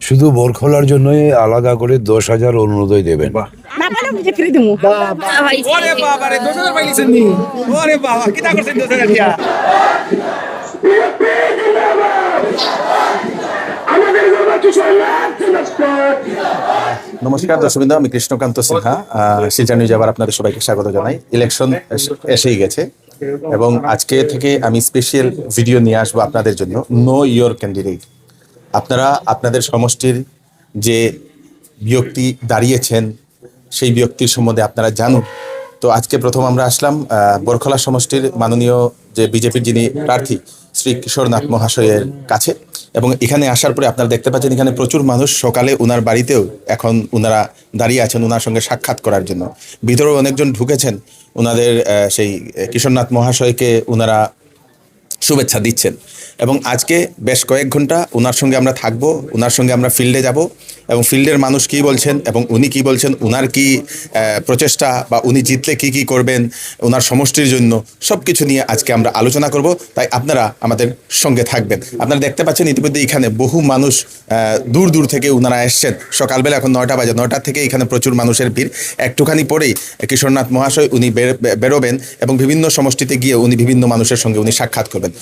শুধু বরখলার জন্যই আলাদা করে 10,000 অরুণোদয় দেবেন। না পারলে বুঝে ফিরে দেবো। ওরে বাবা রে 10,000 পাইছেন নি? ওরে বাবা কিটা করছেন 10,000 দিয়া? নমস্কার দর্শকবৃন্দ, আমি কৃষ্ণকান্ত সিনহা। শিলচর নিউজে আবার আপনাদের সবাইকে স্বাগত জানাই। ইলেকশন এসেই গেছে এবং আজকে থেকে আমি স্পেশাল ভিডিও নিয়ে আসবো আপনাদের জন্য। Know your candidate. আপনারা আপনাদের সমষ্টির যে ব্যক্তি দাঁড়িয়েছেন সেই ব্যক্তির সম্বন্ধে আপনারা জানুন। তো আজকে প্রথম আমরা আসলাম বরখলা সমষ্টির মাননীয় যে বিজেপির যিনি প্রার্থী শ্রী কিশোরনাথ মহাশয়ের কাছে, এবং এখানে আসার পরে আপনারা দেখতে পাচ্ছেন এখানে প্রচুর মানুষ। সকালে ওনার বাড়িতেও এখন ওনারা দাঁড়িয়ে আছেন ওনার সঙ্গে সাক্ষাৎ করার জন্য। ভিতরেও অনেকজন ঢুকেছেন, ওনাদের সেই কিশোরনাথ মহাশয়কে ওনারা শুভেচ্ছা দিচ্ছেন। এবং আজকে বেশ কয়েক ঘন্টা ওনার সঙ্গে আমরা থাকবো, ওনার সঙ্গে আমরা ফিল্ডে যাব এবং ফিল্ডের মানুষ কী বলছেন এবং উনি কী বলছেন, ওনার কি প্রচেষ্টা বা উনি জিতলে কি কি করবেন ওনার সমষ্টির জন্য, সব কিছু নিয়ে আজকে আমরা আলোচনা করব। তাই আপনারা আমাদের সঙ্গে থাকবেন। আপনারা দেখতে পাচ্ছেন ইতিমধ্যে এখানে বহু মানুষ দূর দূর থেকে ওনারা এসছেন। সকালবেলা এখন 9টা বাজে, 9টা থেকে এখানে প্রচুর মানুষের ভিড়। একটুখানি পরেই কিশোরনাথ মহাশয় উনি বেরোবেন এবং বিভিন্ন সমষ্টিতে গিয়ে উনি বিভিন্ন মানুষের সঙ্গে উনি সাক্ষাৎ করবেন।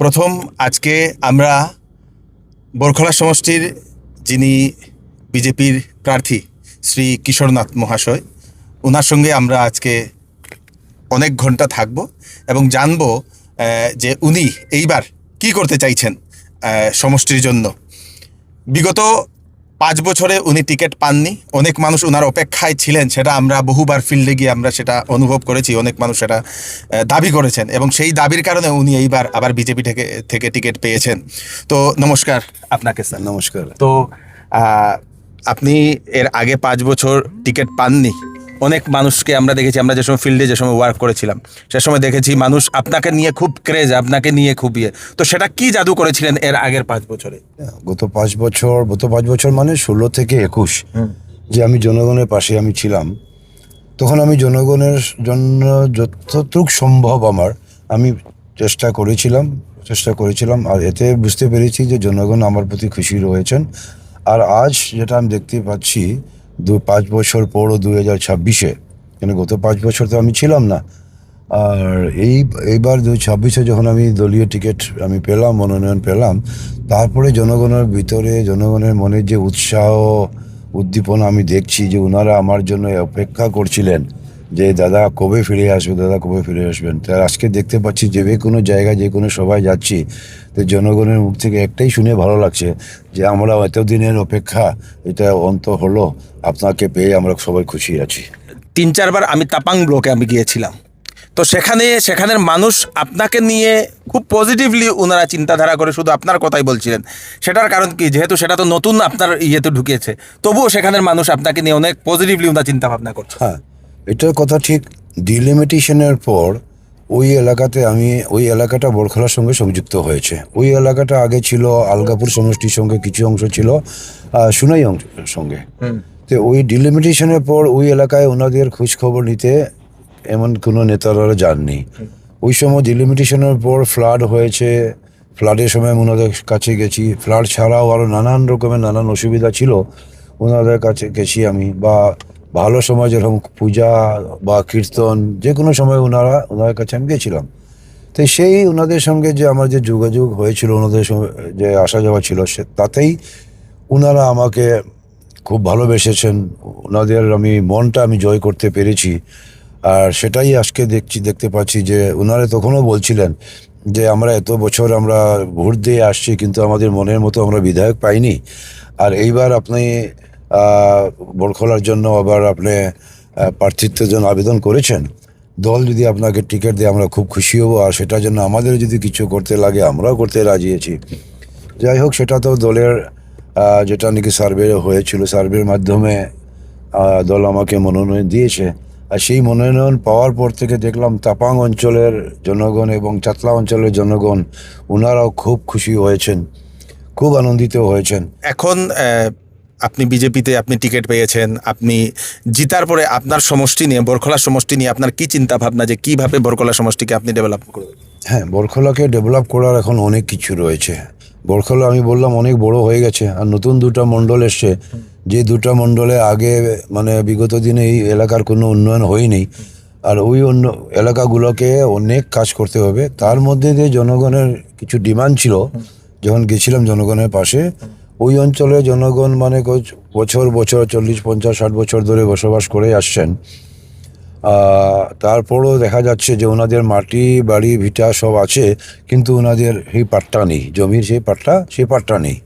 প্রথম আজকে আমরা বরখলা সমষ্টির যিনি বিজেপির প্রার্থী শ্রী কিশোরনাথ মহাশয়, ওনার সঙ্গে আমরা আজকে অনেক ঘন্টা থাকব এবং জানব যে উনি এইবার কি করতে চাইছেন সমষ্টির জন্য। বিগত 5 বছরে উনি টিকিট পাননি। অনেক মানুষ ওনার অপেক্ষায় ছিলেন, সেটা আমরা বহুবার ফিল্ডে গিয়ে আমরা সেটা অনুভব করেছি। অনেক মানুষ সেটা দাবি করেছেন এবং সেই দাবির কারণে উনি এইবার আবার বিজেপি থেকে টিকিট পেয়েছেন। তো নমস্কার আপনাকে স্যার। নমস্কার। তো আপনি এর আগে 5 বছর টিকিট পাননি। অনেক মানুষকে আমরা দেখেছি, আমরা যে সময় ফিল্ডে যে সময় ওয়ার্ক করেছিলাম সে সময় দেখেছি মানুষ আপনাকে নিয়ে খুব ক্রেজ, আপনাকে নিয়ে খুব ইয়ে। তো সেটা কি জাদু করেছিলেন এর আগের 5 বছরে? গত 5 বছর মানে 16 থেকে 21 যে আমি জনগণের পাশে আমি ছিলাম। তখন আমি জনগণের জন্য যতটুকু সম্ভব আমি চেষ্টা করেছিলাম আর এতে বুঝতে পেরেছি যে জনগণ আমার প্রতি খুশি রয়েছেন। আর আজ যেটা আমি দেখতে পাচ্ছি 5 বছর পরও 2026-এ, কেন গত 5 বছর তো আমি ছিলাম না। আর এইবার 2026-এ যখন আমি দলীয় টিকিট আমি পেলাম, মনোনয়ন পেলাম, তারপরে জনগণের ভিতরে জনগণের মনে যে উৎসাহ উদ্দীপনা আমি দেখছি যে ওনারা আমার জন্য অপেক্ষা করছিলেন যে দাদা কবে ফিরে আসবেন। তার আজকে দেখতে পাচ্ছি যে কোনো জায়গায় যে কোনো সবাই যাচ্ছি, তো জনগণের মুখ থেকে একটাই শুনে ভালো লাগছে যে আমরা এতদিনের অপেক্ষা এটা অন্ত হলো, আপনাকে পেয়ে আমরা সবাই খুশি আছি। 3-4 বার আমি তাপাং ব্লকে আমি গিয়েছিলাম। তো সেখানের মানুষ আপনাকে নিয়ে খুব পজিটিভলি ওনারা চিন্তাধারা করে শুধু আপনার কথাই বলছিলেন। সেটার কারণ কি? যেহেতু সেটা তো নতুন আপনার ইয়েতে ঢুকিয়েছে, তবুও সেখানের মানুষ আপনাকে নিয়ে অনেক পজিটিভলি ওনারা চিন্তা ভাবনা করছে। হ্যাঁ, এটার কথা ঠিক। ডিলিমিটেশনের পর ওই এলাকাটা বরখলার সঙ্গে সংযুক্ত হয়েছে। ওই এলাকাটা আগে ছিল আলগাপুর সমষ্টির সঙ্গে, কিছু অংশ ছিল সুনাই অংশের সঙ্গে। তো ওই ডিলিমিটেশনের পর ওই এলাকায় ওনাদের খোঁজ খবর নিতে এমন কোনো নেতারা যাননি। ওই সময় ডিলিমিটেশনের পর ফ্লাড হয়েছে, ফ্লাডের সময় ওনাদের কাছে গেছি। ফ্লাড ছাড়াও আরও নানান অসুবিধা ছিল, ওনাদের কাছে গেছি আমি। বা ভালো সময় যেরকম পূজা বা কীর্তন, যে কোনো সময় ওনার কাছে আমি গেছিলাম। তো সেই ওনাদের সঙ্গে যে আমার যে যোগাযোগ হয়েছিল, ওনাদের সঙ্গে যে আসা যাওয়া ছিল, তাতেই ওনারা আমাকে খুব ভালোবেসেছেন। ওনাদের মনটা আমি জয় করতে পেরেছি। আর সেটাই আজকে দেখতে পাচ্ছি যে ওনারা তখনও বলছিলেন যে আমরা এত বছর আমরা ভোট দিয়ে আসছি, কিন্তু আমাদের মনের মতো আমরা বিধায়ক পাইনি। আর এইবার আপনি বরখলার জন্য আবার আপনি প্রার্থিত্বের জন্য আবেদন করেছেন। দল যদি আপনাকে টিকিট দেয় আমরা খুব খুশি হব, আর সেটার জন্য আমাদের যদি কিছু করতে লাগে আমরাও করতে রাজি আছি। যাই হোক, সেটা তো দলের যেটা নাকি সার্ভে হয়েছিল, সার্ভের মাধ্যমে দল আমাকে মনোনয়ন দিয়েছে। আর সেই মনোনয়ন পাওয়ার পর থেকে দেখলাম তাপাং অঞ্চলের জনগণ এবং চাতলা অঞ্চলের জনগণ ওনারাও খুব খুশি হয়েছেন, খুব আনন্দিত হয়েছেন। এখন আপনি বিজেপিতে আপনি টিকিট পেয়েছেন, আপনি জিতার পরে আপনার সমষ্টি নিয়ে, বরখলা সমষ্টি নিয়ে আপনার কি চিন্তা ভাবনা যে কিভাবে বরখলা সমষ্টিকে আপনি ডেভেলপ করবেন? হ্যাঁ, বরখলাকে ডেভেলপ করার এখন অনেক কিছু রয়েছে। বরখলা আমি বললাম অনেক বড় হয়ে গেছে, আর নতুন দুটো মণ্ডল এসছে, যে দুটো মণ্ডলে আগে মানে বিগত দিনে এই এলাকার কোনো উন্নয়ন হয়নি, আর ওই অন্য এলাকাগুলোকে অনেক কাজ করতে হবে। তার মধ্যে দিয়ে জনগণের কিছু ডিমান্ড ছিল, যখন গেছিলাম জনগণের পাশে, ওই অঞ্চলে জনগণ মানে বছর বছর 40, 50, 60 বছর ধরে বসবাস করে আসছেন। তারপরও দেখা যাচ্ছে যে ওনাদের মাটি বাড়ি ভিটা সব আছে, কিন্তু ওনাদের সেই পাট্টা নেই, জমির সেই পাট্টা নেই।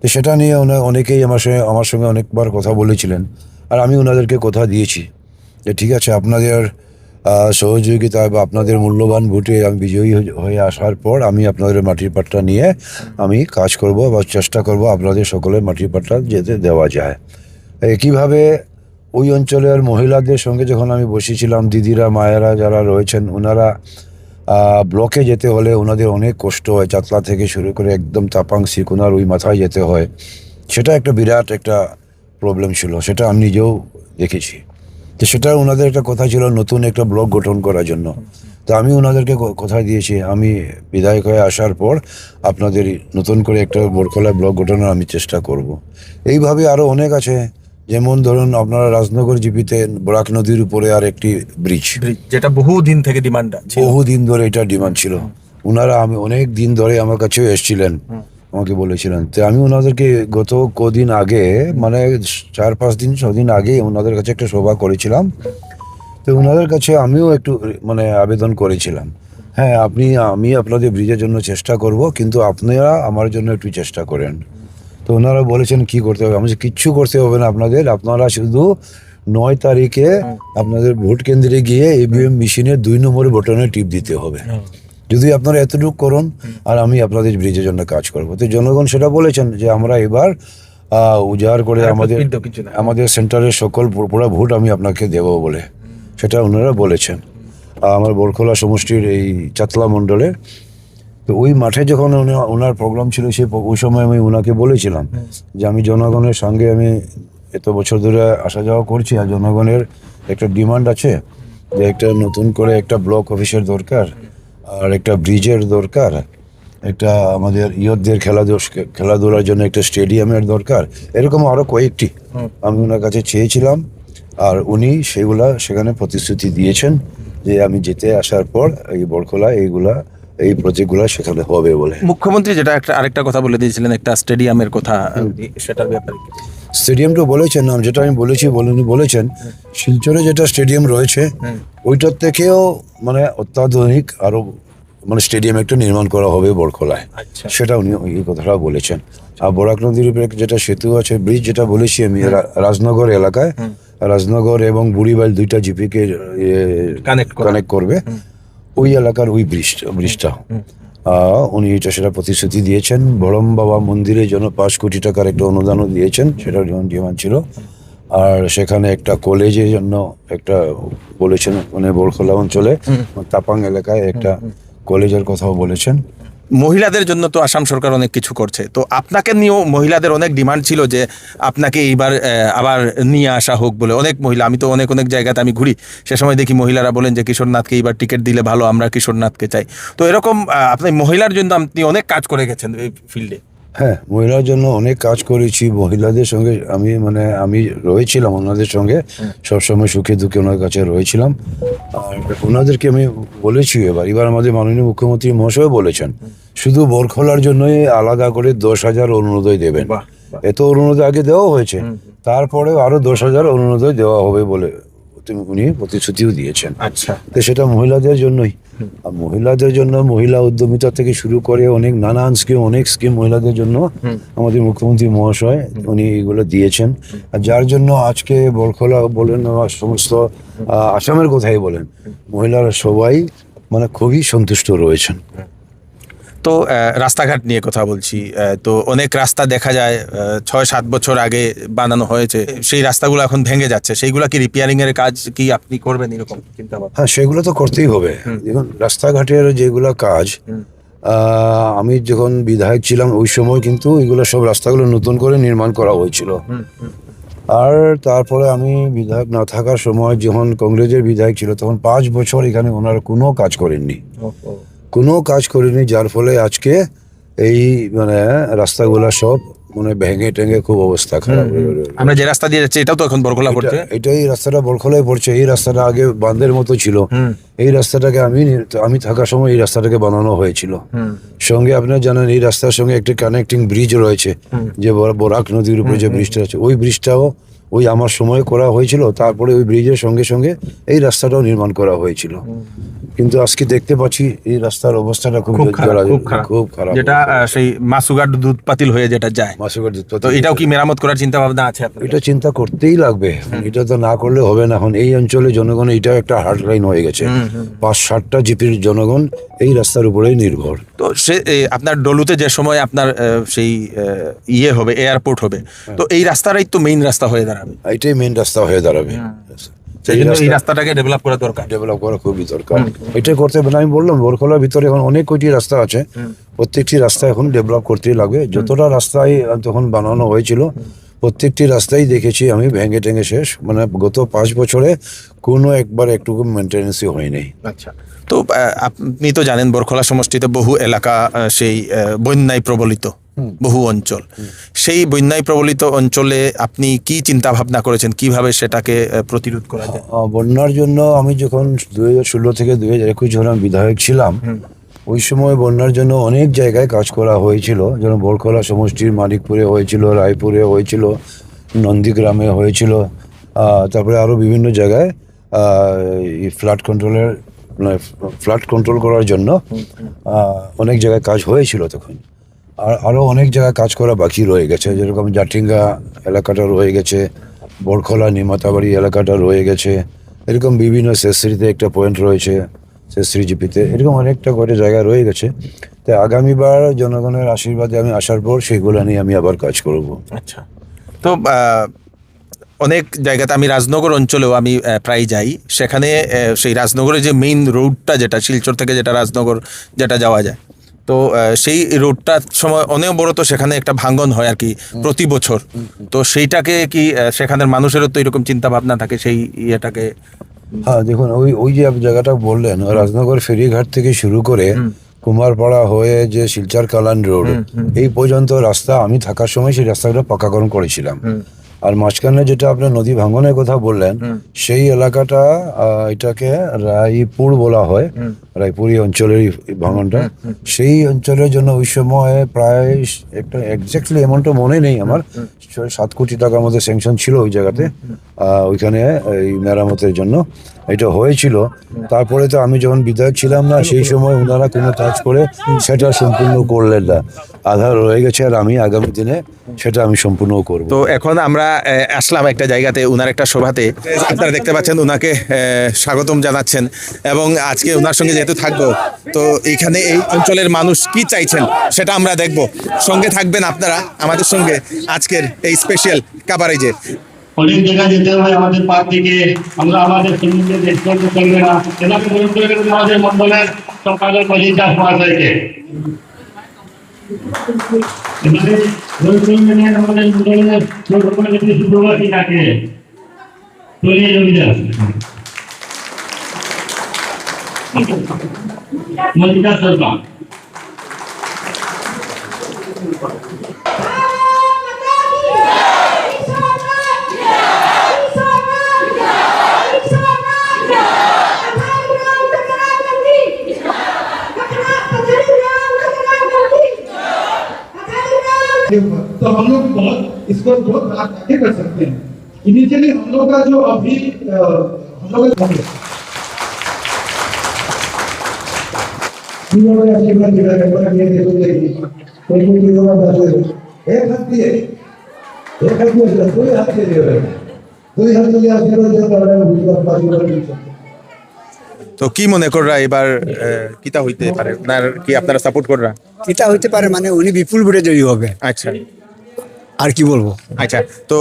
তো সেটা নিয়ে অনেকেই আমার সঙ্গে অনেকবার কথা বলেছিলেন, আর আমি ওনাদেরকে কথা দিয়েছি যে ঠিক আছে, আপনাদের সহযোগিতা বা আপনাদের মূল্যবান ভোটে আমি বিজয়ী হয়ে আসার পর আমি আপনাদের মাটির পাট্টা নিয়ে আমি কাজ করব বা চেষ্টা করব আপনাদের সকলের মাটির পাট্টা যেতে দেওয়া যায়। একইভাবে ওই অঞ্চলের মহিলাদের সঙ্গে যখন আমি বসেছিলাম, দিদিরা মায়েরা যারা রয়েছেন, ওনারা ব্লকে যেতে হলে ওনাদের অনেক কষ্ট হয়, চাতলা থেকে শুরু করে একদম তাপাং সিকুনার ওই মাথায় যেতে হয়। সেটা একটা বিরাট একটা প্রবলেম ছিল, সেটা আমি নিজেও দেখেছি। তো সেটা ওনাদের একটা কথা ছিল নতুন একটা ব্লক গঠন করার জন্য। তো আমি ওনাদেরকে কথা দিয়েছি, আমি বিধায়ক হয়ে আসার পর আপনাদের নতুন করে একটা বরখলা ব্লক গঠনের আমি চেষ্টা করব। এইভাবে আরও অনেক আছে, যেমন ধরুন আপনারা রাজনগর জিপিতে বরাক নদীর উপরে আর একটি ব্রিজ, যেটা বহুদিন থেকে ডিমান্ড আছে, বহুদিন ধরে এটা ডিমান্ড ছিল। ওনারা আমি অনেক দিন ধরে আমার কাছেও এসেছিলেন, আমাকে বলেছিলেন। তো আমি ওনাদেরকে গত কদিন আগে মানে 4-5 দিন 6 দিন আগে ওনাদের কাছে একটা সভা করেছিলাম। তো ওনাদের কাছে আমিও একটু মানে আবেদন করেছিলাম, হ্যাঁ আমি আপনাদের ব্রিজের জন্য চেষ্টা করব, কিন্তু আপনারা আমার জন্য একটু চেষ্টা করেন। তো ওনারা বলেছেন কি করতে হবে, আমি কিচ্ছু করতে হবে না আপনারা শুধু 9 তারিখে আপনাদের ভোট কেন্দ্রে গিয়ে ইভিএম মেশিনের 2 নম্বরের বটনে টিপ দিতে হবে। যদি আপনারা এতটুকু করুন, আর আমি আপনাদের ব্রিজের জন্য কাজ করবো। তো জনগণ সেটা বলেছেন যে আমরা এবার উজাড় করে আমাদের সেন্টারের সকল পুরো ভোট আমি আপনাকে দেবো বলে, সেটা ওনারা বলেছেন। আমার বরখলা সমষ্টির এই চাতলা মণ্ডলে, তো ওই মাঠে যখন ওনার প্রোগ্রাম ছিল ওই সময় আমি ওনাকে বলেছিলাম যে আমি জনগণের সঙ্গে আমি এত বছর ধরে আসা যাওয়া করছি, আর জনগণের একটা ডিমান্ড আছে যে একটা নতুন করে একটা ব্লক অফিসের দরকার, আর একটা ব্রিজের দরকার, একটা আমাদের ইয়তদের খেলাধুলার জন্য একটা স্টেডিয়ামের দরকার, এরকম আরও কয়েকটি আমি ওনার কাছে চেয়েছিলাম। আর উনি সেখানে প্রতিশ্রুতি দিয়েছেন যে আমি যেতে আসার পর এই বরখলা এই প্রজেক্টগুলো সেখানে হবে বলে। মুখ্যমন্ত্রী যেটা আরেকটা কথা বলে দিয়েছিলেন, একটা স্টেডিয়ামের কথা, সেটার ব্যাপারে স্টেডিয়ামটা বলেছেন, যেটা আমি বলেছেন শিলচরে যেটা স্টেডিয়াম রয়েছে ওইটার থেকেও মানে অত্যাধুনিক আরো মানে স্টেডিয়াম একটা নির্মাণ করা হবে বরখলায়, সেটা উনি এই কথাটা বলেছেন। আর বরাক নদীর উপরে যেটা সেতু আছে, ব্রিজ যেটা বলেছি আমি, রাজনগর এলাকায়, রাজনগর এবং বুড়িবাইল 2টা জিপিকে কানেক্ট করবে, ওই এলাকার ওই ব্রিজটা উনি সেটা প্রতিশ্রুতি দিয়েছেন। বড়ম বাবা মন্দিরের জন্য 5 কোটি টাকার একটা অনুদানও দিয়েছেন, সেটার জন্য ডিমান্ড ছিল। আর সেখানে একটা কলেজের জন্য একটা বলেছেন, মানে বরখলা অঞ্চলে তাপাং এলাকায় একটা কলেজের কথাও বলেছেন। মহিলাদের জন্য তো আসাম সরকার অনেক কিছু করছে, তো আপনাকে নিয়েও মহিলাদের অনেক ডিমান্ড ছিল যে আপনাকে এইবার আবার নিয়ে আসা হোক বলে। অনেক মহিলা, আমি তো অনেক জায়গাতে আমি ঘুরি, সে সময় দেখি মহিলারা বলেন যে কিশোরনাথকে এইবার টিকিট দিলে ভালো, আমরা কিশোরনাথকে চাই। তো এরকম আপনি মহিলার জন্য আপনি অনেক কাজ করে গেছেন এই ফিল্ডে। হ্যাঁ, মহিলার জন্য অনেক কাজ করেছি, মহিলাদের সঙ্গে আমি রয়েছিলাম, ওনাদের সঙ্গে সবসময় সুখে দুঃখে ওনার কাছে রয়েছিলাম। আর ওনাদেরকে আমি বলেছি, এবার আমাদের মাননীয় মুখ্যমন্ত্রী মহাশয় বলেছেন শুধু বরখলার জন্যই আলাদা করে 10,000 অরুণোদয় দেবেন। এত অরুণোদয় আগে দেওয়া হয়েছে, তারপরেও আরো 10,000 অরুণোদয় দেওয়া হবে বলে উনি প্রতিশ্রুতিও দিয়েছেন। আচ্ছা, তো সেটা মহিলাদের জন্যই, মহিলাদের জন্য মহিলা উদ্যমিতা থেকে শুরু করে নানান স্কিম মহিলাদের জন্য আমাদের মুখ্যমন্ত্রী মহাশয় উনি এগুলো দিয়েছেন। আর যার জন্য আজকে বরখলা বলেন, সমস্ত আসামের কথাই বলেন, মহিলারা সবাই মানে খুবই সন্তুষ্ট রয়েছেন। তো রাস্তাঘাট নিয়ে কথা বলছি, তো অনেক রাস্তা দেখা যায় 6-7 বছর আগে বানানো হয়েছে, সেই রাস্তাগুলো এখন ভেঙে যাচ্ছে, সেইগুলো কি রিপেয়ারিং এর কাজ কি আপনি করবেন এরকম চিন্তা ভাবনা? হ্যাঁ, সেগুলো তো করতেই হবে। দেখুন, রাস্তাঘাটের যেগুলো কাজ আমি যখন বিধায়ক ছিলাম ওই সময় কিন্তু এগুলো সব রাস্তাগুলো নতুন করে নির্মাণ করা হয়েছিল। আর তারপরে আমি বিধায়ক না থাকার সময় যখন কংগ্রেসের বিধায়ক ছিল তখন 5 বছর এখানে ওনারা কোনো কাজ করেননি, যার ফলে আজকে এই মানে রাস্তাগুলো সব মানে ভেঙে টেঙে খুব অবস্থা খারাপ হয়ে গেল। আমরা যে রাস্তা দিয়ে যাচ্ছি এটাও তো এখন বরখলা পড়ছে। এই রাস্তাটা বরখলায় পড়ছে। এই রাস্তাটা আগে বাঁধের মতো ছিল। এই রাস্তাটাকে আমি থাকার সময় এই রাস্তাটাকে বানানো হয়েছিল। সঙ্গে আপনারা জানেন এই রাস্তার সঙ্গে একটা কানেক্টিং ব্রিজ রয়েছে, যে বরাক নদীর উপরে যে ব্রিজটা আছে, ওই ব্রিজটাও ওই আমার সময় করা হয়েছিল। তারপরে ওই ব্রিজের সঙ্গে সঙ্গে এই রাস্তাটাও নির্মাণ করা হয়েছিল। কিন্তু আজকে দেখতে পাচ্ছি এই রাস্তার অবস্থাটা খুব খারাপ, যেটা সেই মাসুগার দুধ পাতিল হয়ে যেটা যায় মাসুগার দুধ পাতিল। তো এটাও কি মেরামত করার চিন্তা ভাবনা আছে আপনার? এটা চিন্তা করতেই লাগবে, এটা তো না করলে হবে না। এখন এই অঞ্চলে জনগণ এটাও একটা হার্ড লাইন হয়ে গেছে। 5-7টা জিপির জনগণ এই রাস্তার উপরেই নির্ভর। তো সে আপনার ডলুতে যে সময় আপনার সেই ইয়ে হবে, এয়ারপোর্ট হবে, তো এই রাস্তাটাই তো মেইন রাস্তা হয়ে দাঁড়াবে। এটাই মেইন রাস্তা হয়ে দাঁড়াবে। এই রাস্তাটাকে ডেভেলপ করা দরকার, ডেভেলপ করা খুবই দরকার। এটা করতে হবে না। আমি বললাম বরখলার ভিতরে এখন অনেক কয়টি রাস্তা আছে, প্রত্যেকটি রাস্তা এখন ডেভেলপ করতেই লাগবে। যতটা রাস্তায় তখন বানানো হয়েছিল প্রত্যেকটি রাস্তাই দেখেছি আমি ভেঙে টেঙে শেষ। মানে গত 5 বছরে কোনো একবার একটুকু মেনটেন্যান্সই হয়নি। আচ্ছা, তো আপনি তো জানেন বরখলা সমষ্টিতে বহু এলাকা সেই বন্যায় প্রবলিত, বহু অঞ্চল। সেই বন্যায় প্রবলিত অঞ্চলে আপনি কি চিন্তা ভাবনা করেছেন, কিভাবে সেটাকে প্রতিরোধ করা যায়? বন্যার জন্য আমি যখন 2016 থেকে 2021 যখন আমি বিধায়ক ছিলাম, ওই সময় বন্যার জন্য অনেক জায়গায় কাজ করা হয়েছিল। যেমন বরখলা সমষ্টির মানিকপুরে হয়েছিল, রায়পুরে হয়েছিল, নন্দীগ্রামে হয়েছিল, তারপরে আরও বিভিন্ন জায়গায় এই ফ্লাড কন্ট্রোল করার জন্য অনেক জায়গায় কাজ হয়েছিল তখন। আর আরও অনেক জায়গায় কাজ করা বাকি রয়ে গেছে, যেরকম জাটিঙ্গা এলাকাটা রয়ে গেছে, বরখলা নিমাতাবাড়ি এলাকাটা রয়ে গেছে, এরকম বিভিন্ন শেষশ্রীতে একটা পয়েন্ট রয়েছে, শেষশ্রী জিপিতে, এরকম অনেকটা কয়টা জায়গা রয়ে গেছে। তাই আগামীবার জনগণের আশীর্বাদে আমি আসার পর সেগুলো নিয়ে আমি আবার কাজ করব। আচ্ছা, তো অনেক জায়গাতে আমি রাজনগর অঞ্চলেও আমি প্রায় যাই, সেখানে সেই রাজনগরের যে মেইন রোডটা, যেটা শিলচর থেকে যেটা রাজনগর যেটা যাওয়া যায়, তো সেই রোডটার সময় অনেক বড়, তো সেখানে একটা ভাঙ্গন হয় আর কি প্রতি বছর। তো সেইটাকে কি সেখানের মানুষেরও তো এরকম চিন্তা ভাবনা থাকে সেই ইয়েটাকে? হ্যাঁ, দেখুন ওই যে জায়গাটা বললেন, রাজনগর ফেরিঘাট থেকে শুরু করে কুমারপাড়া হয়ে যে শিলচর কালান রোড এই পর্যন্ত রাস্তা আমি থাকার সময় সেই রাস্তাটা পাকাকরণ করেছিলাম। আর মাঝখানে যেটা আপনার নদী ভাঙনের কথা বললেন, সেই এলাকাটা এটাকে রায়পুর বলা হয়, রায়পুরি অঞ্চলের ভাঙনটা। সেই অঞ্চলের জন্য ওই সময় প্রায় একটা এক্স্যাক্টলি অ্যামাউন্টটা মনে নেই আমার, 7 কোটি টাকার মধ্যে স্যাংশন ছিল ওই জায়গাতে, ওইখানে এই মেরামতের জন্য এটা হয়েছিল। তারপরে তো আমি যখন বিধায়ক ছিলাম না, সেই সময় ওনারা কোনো কাজ করে সেটা সম্পূর্ণ করলেন না, আধা রয়ে গেছে। আর আমি আগামী দিনে সেটা আমি সম্পূর্ণ করব। তো এখন আমরা আসলাম একটা জায়গাতে, উনার একটা সভাতে, আপনারা দেখতে পাচ্ছেন উনাকে স্বাগতম জানাচ্ছেন। এবং আজকে উনার সঙ্গে যেহেতু থাকবো, তো এইখানে এই অঞ্চলের মানুষ কি চাইছেন সেটা আমরা দেখব। সঙ্গে থাকবেন আপনারা আমাদের সঙ্গে আজকের এই স্পেশাল কাভারেজে। অনেক জায়গায় যেতে হয় আমাদের পার থেকে, আমরা আমাদের সম্মুখে দেখতে চলবে না। এলাকা বরং করে আমাদের মন্ডলের সম্পাদক অজিত দাস মহাশয়কে আমাদের মন্ডলের সুপ্রভাতী থাকে মল্লিকা সরকার। तो हम लोग बहुत इसको बहुत आगे कर सकते हैं। इनिशियली हम लोग का जो अभी हम लोग তো কি মনে কররা এবার কিতা হইতে পারে, আপনার কি আপনারা সাপোর্ট কররা? এটা হইতে পারে, মানে উনি বিপুল ভোটে জয়ী হবে। আচ্ছা আর কি বলবো। আচ্ছা, তো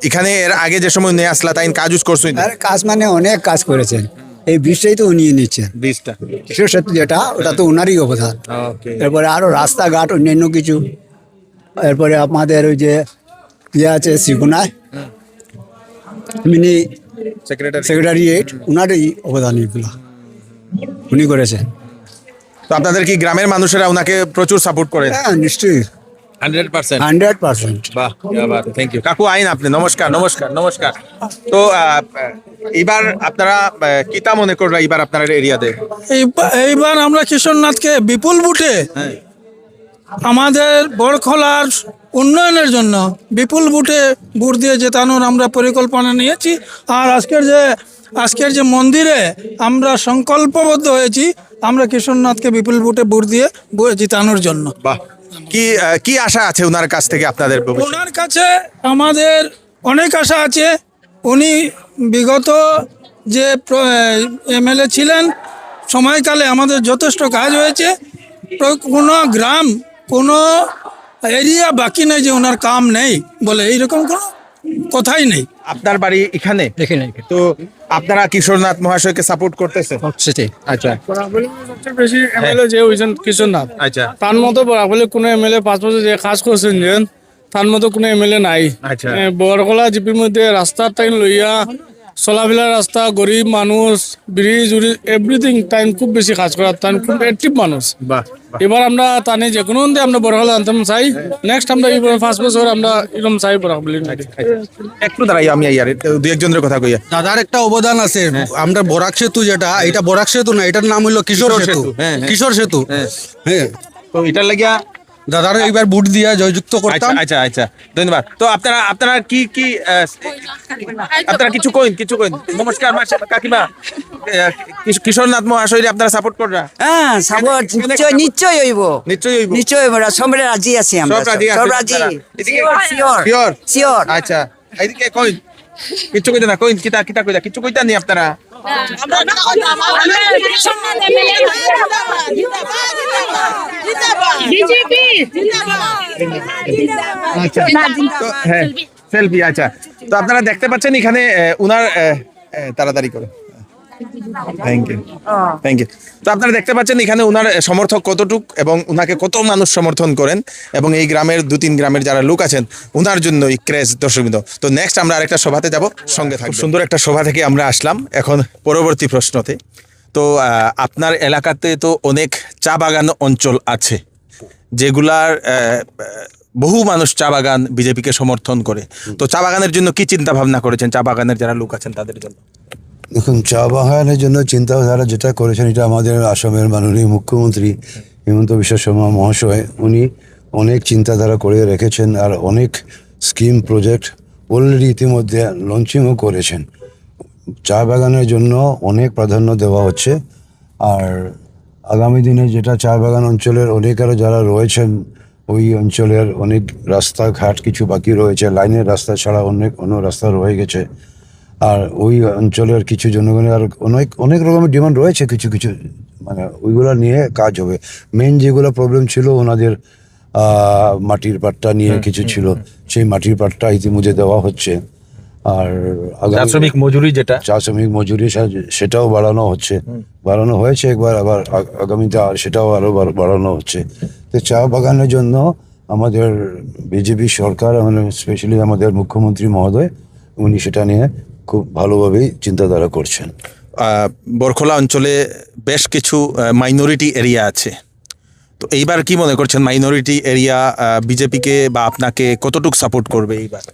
এখানে এর আগে যে সময় নিয়ে আসলা তাই কাজ করছো? আর কাজ মানে অনেক কাজ করেছেন, এই ব্রিজটাই তো উনি নিচ্ছেন। ব্রিজটা কিশোর সেতু যেটা, ওটা তো ওনারই অবদান। ওকে। এরপরে আরো রাস্তাঘাট অন্যান্য কিছু, এরপরে আমাদের ওই যে ইয়ে আছে সিগুনায় মিনি সেক্রেটারি। সেক্রেটারিয়েট, ওনারই অবদান এগুলো উনি করেছেন। তো আপনাদের কি গ্রামের মানুষেরা ওনাকে প্রচুর সাপোর্ট করে? হ্যাঁ নিশ্চয়ই, 100%। 100%। বাহ, থ্যাংক ইউ কাকু। আইন আপনি, নমস্কার নমস্কার নমস্কার। তো এবার আপনারা কিতা মনে কররা এবার আপনার এরিয়াতে? এইবার আমরা কিশোরনাথকে বিপুল ভোটে আমাদের বড়খলার উন্নয়নের জন্য বিপুল ভোটে ভোট দিয়ে জেতানোর আমরা পরিকল্পনা নিয়েছি। আর আজকের যে মন্দিরে আমরা সংকল্পবদ্ধ হয়েছি আমরা কিশোরনাথকে বিপুল ভোটে ভোট দিয়ে জেতানোর জন্য। বাহ, কি আশা আছে ওনার কাছ থেকে আপনাদের ভবিষ্যতে? ওনার কাছে আমাদের অনেক আশা আছে। উনি বিগত যে এমএলএ ছিলেন সময়কালে আমাদের যথেষ্ট কাজ হয়েছে। কোনো গ্রাম, কোনো এরিয়া বাকি নেই যে ওনার কাম নেই বলে, এইরকম কোনো কথাই নেই। আপনার বাড়ি এখানে? এখানে তো আপনারা কিশোরনাথ মহাশয়কে সাপোর্ট করতেছে? সেটাই। আচ্ছা সবচেয়ে বেশি এমএলএ যে হয়েছেন কিশোরনাথ, আচ্ছা তার মতো বরাবলি কোনো এমএলএ 5 বছর যে কাজ করছেন যে তার মতো কোনো এমএলএ নাই। আচ্ছা। বরকলা জিপির মধ্যে রাস্তার টাইম লইয়া চলাফেরা রাস্তা, গরিব মানুষ, ব্রিজ উরিজ এভরিথিং টাইম খুব বেশি কাজ করার, তাই খুব অ্যাক্টিভ মানুষ। বাহ, এবার আমরা তানে যে কোনো আমরা বরকলা আনতাম চাই। নেক্সট আমরা এই 5 বছর আমরা এরকম চাই বরাবলি। একটু দাঁড়াই আমি আর দু একজনের কথা কইয়া। দাদার একটা অবদান আছে। আমরা বরাক সেতু যেটা, এটা বরাক সেতু না, এটার নাম হলো কিশোর সেতু। হ্যাঁ, হ্যাঁ। কিশোর সেতু, হ্যাঁ। তো এটার লাগিয়া দাদার এইবার বুট দিয়া জয়যুক্ত করতাম। আচ্ছা আচ্ছা, ধন্যবাদ। তো আপনারা কি আপনারা কিছু কইন। নমস্কার কাকিমা, কিশোরনাথ মহাশয় আপনারা সাপোর্ট কররা? হ্যাঁ, সাপোর্ট নিশ্চয় হইব, নিশ্চয়ই হইব। নিশ্চয় হইব। সবাই রাজি আছি আমরা, সব রাজি সব আছেন রাজি। আপনারা? এদিকে শিওর Sure? শিওর। আচ্ছা, এইদিকে কইন। কিছু কইতে না, কইন কিতা কইতা, কিছু কইতা নি আপনারা? তো, হ্যাঁ, সেলফি। আচ্ছা, তো আপনারা দেখতে পাচ্ছেন এখানে উনার তাড়াতাড়ি করে, থ্যাংক ইউ। তো আপনারা দেখতে পাচ্ছেন এখানে উনার সমর্থক কতটুক এবং উনাকে কত মানুষ সমর্থন করেন, এবং এই গ্রামের 2-3 গ্রামের যারা লোক আছেন উনার জন্য এই ক্রেজ দর্শকবৃন্দ। তো নেক্সট আমরা আরেকটা সভাতে যাব, সঙ্গে থাকবেন। সুন্দর একটা সভা থেকে আমরা আসলাম এখন পরবর্তী প্রশ্নতে। তো আপনার এলাকাতে তো অনেক চা বাগান অঞ্চল আছে যেগুলার বহু মানুষ চা বাগান বিজেপিকে সমর্থন করে। তো চা বাগানের জন্য কি চিন্তা ভাবনা করেছেন, চা বাগানের যারা লোক আছেন তাদের জন্য? দেখুন, চা বাগানের জন্য চিন্তাধারা যেটা করেছেন, এটা আমাদের আসামের মাননীয় মুখ্যমন্ত্রী হিমন্ত বিশ্ব শর্মা মহাশয়, উনি অনেক চিন্তাধারা করে রেখেছেন আর অনেক স্কিম প্রজেক্ট অলরেডি ইতিমধ্যে লঞ্চিংও করেছেন। চা বাগানের জন্য অনেক প্রাধান্য দেওয়া হচ্ছে। আর আগামী দিনে যেটা চা বাগান অঞ্চলের অনেকেরও যারা রয়েছেন, ওই অঞ্চলের অনেক রাস্তাঘাট কিছু বাকি রয়েছে, লাইনের রাস্তা ছাড়া অন্য রাস্তা রয়ে গেছে। আর ওই অঞ্চলের কিছু জনগণের আর অনেক রকমের ডিমান্ড রয়েছে, কিছু মানে ওইগুলো নিয়ে কাজ হবে। মেন যেগুলো প্রবলেম ছিল ওনাদের মাটির পাট্টা নিয়ে কিছু ছিল, সেই মাটির পাট্টা ইতিমধ্যে দেওয়া হচ্ছে। আর শ্রমিক মজুরি যেটা, চা শ্রমিক মজুরি সেটাও বাড়ানো হয়েছে একবার, আবার আগামীতে সেটাও আরও বাড়ানো হচ্ছে। তো চা বাগানের জন্য আমাদের বিজেপি সরকার, মানে স্পেশালি আমাদের মুখ্যমন্ত্রী মহোদয়, উনি সেটা নিয়ে খুব ভালোভাবেই চিন্তাধারা করছেন। বরখলা অঞ্চলে বেশ কিছু মাইনরিটি এরিয়া আছে, তো এইবার কি মনে করছেন মাইনরিটি এরিয়া বিজেপিকে বা আপনাকে কতটুকু সাপোর্ট করবে এইবার?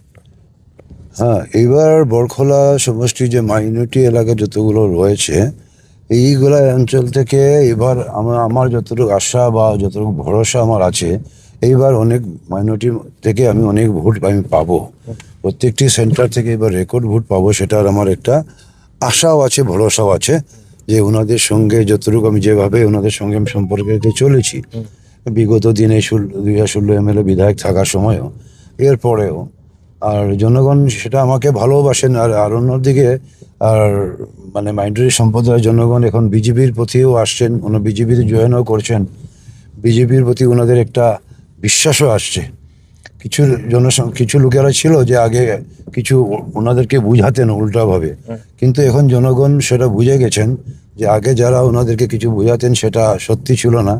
হ্যাঁ, এইবার বরখলা সমষ্টি যে মাইনরিটি এলাকা যতগুলো রয়েছে, এইগুলা অঞ্চল থেকে এবার আমার যতটুকু আশা বা যতটুকু ভরসা আমার আছে, এইবার অনেক মাইনরিটি থেকে আমি অনেক ভোট পাবো। প্রত্যেকটি সেন্টার থেকে এবার রেকর্ড ভোট পাবো, সেটার আমার একটা আশাও আছে, ভরসাও আছে যে ওনাদের সঙ্গে যতটুকু আমি যেভাবে ওনাদের সঙ্গে আমি সম্পর্কে চলেছি বিগত দিনে 2016 এমএলএ বিধায়ক থাকার সময়ও, এরপরেও, আর জনগণ সেটা আমাকে ভালোবাসেন। আর অন্যদিকে আর মানে মাইনরিটি সম্প্রদায়ের জনগণ এখন বিজেপির প্রতিও আসছেন, ওনারা বিজেপিতে জয়েনও করছেন, বিজেপির প্রতি ওনাদের একটা বিশ্বাসও আসছে। কিছু লোকেরা ছিল যে আগে কিছু ওনাদেরকে বুঝাতেন উল্টাভাবে, কিন্তু এখন জনগণ সেটা বুঝে গেছেন যে আগে যারা ওনাদেরকে কিছু বুঝাতেন সেটা সত্যি ছিল না।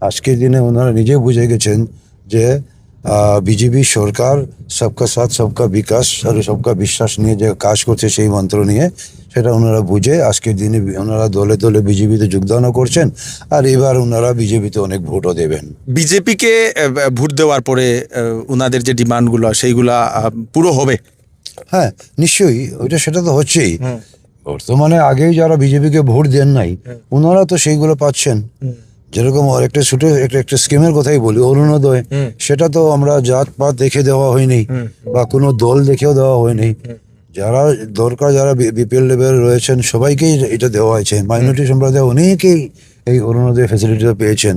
আজকের দিনে ওনারা নিজে বুঝে গেছেন যে বিজেপি সরকার সবকা সাথ সবকা বিকাশ আর সবকা বিশ্বাস নিয়ে যে কাজ করছে সেই মন্ত্র নিয়ে, সেটা ওনারা বুঝে আজকের দিনে ওনারা দলে দলে বিজেপিতে যোগদানও করছেন। আর এবার ওনারা বিজেপিতে অনেক ভোটও দেবেন। বিজেপিকে ভোট দেওয়ার পরে ওনাদের যে ডিমান্ডগুলো সেইগুলা পুরো হবে? হ্যাঁ, নিশ্চয়ই, সেটা তো হচ্ছেই। বর্তমানে আগেই যারা বিজেপিকে ভোট দেন নাই ওনারা তো সেইগুলো পাচ্ছেন। যেরকম একটা ছোট একটা স্কিমের কথাই বলি, অরুণোদয়, সেটা তো আমরা জাত পাত দেখে দেওয়া হয়নি বা কোনো দল দেখেও দেওয়া হয়নি। যারা দরকার, যারা বিপিএল লেভেল রয়েছেন সবাইকেই এটা দেওয়া হয়েছে। মাইনরিটি সম্প্রদায় অনেকেই এই অরুণোদয় ফ্যাসিলিটিটা পেয়েছেন।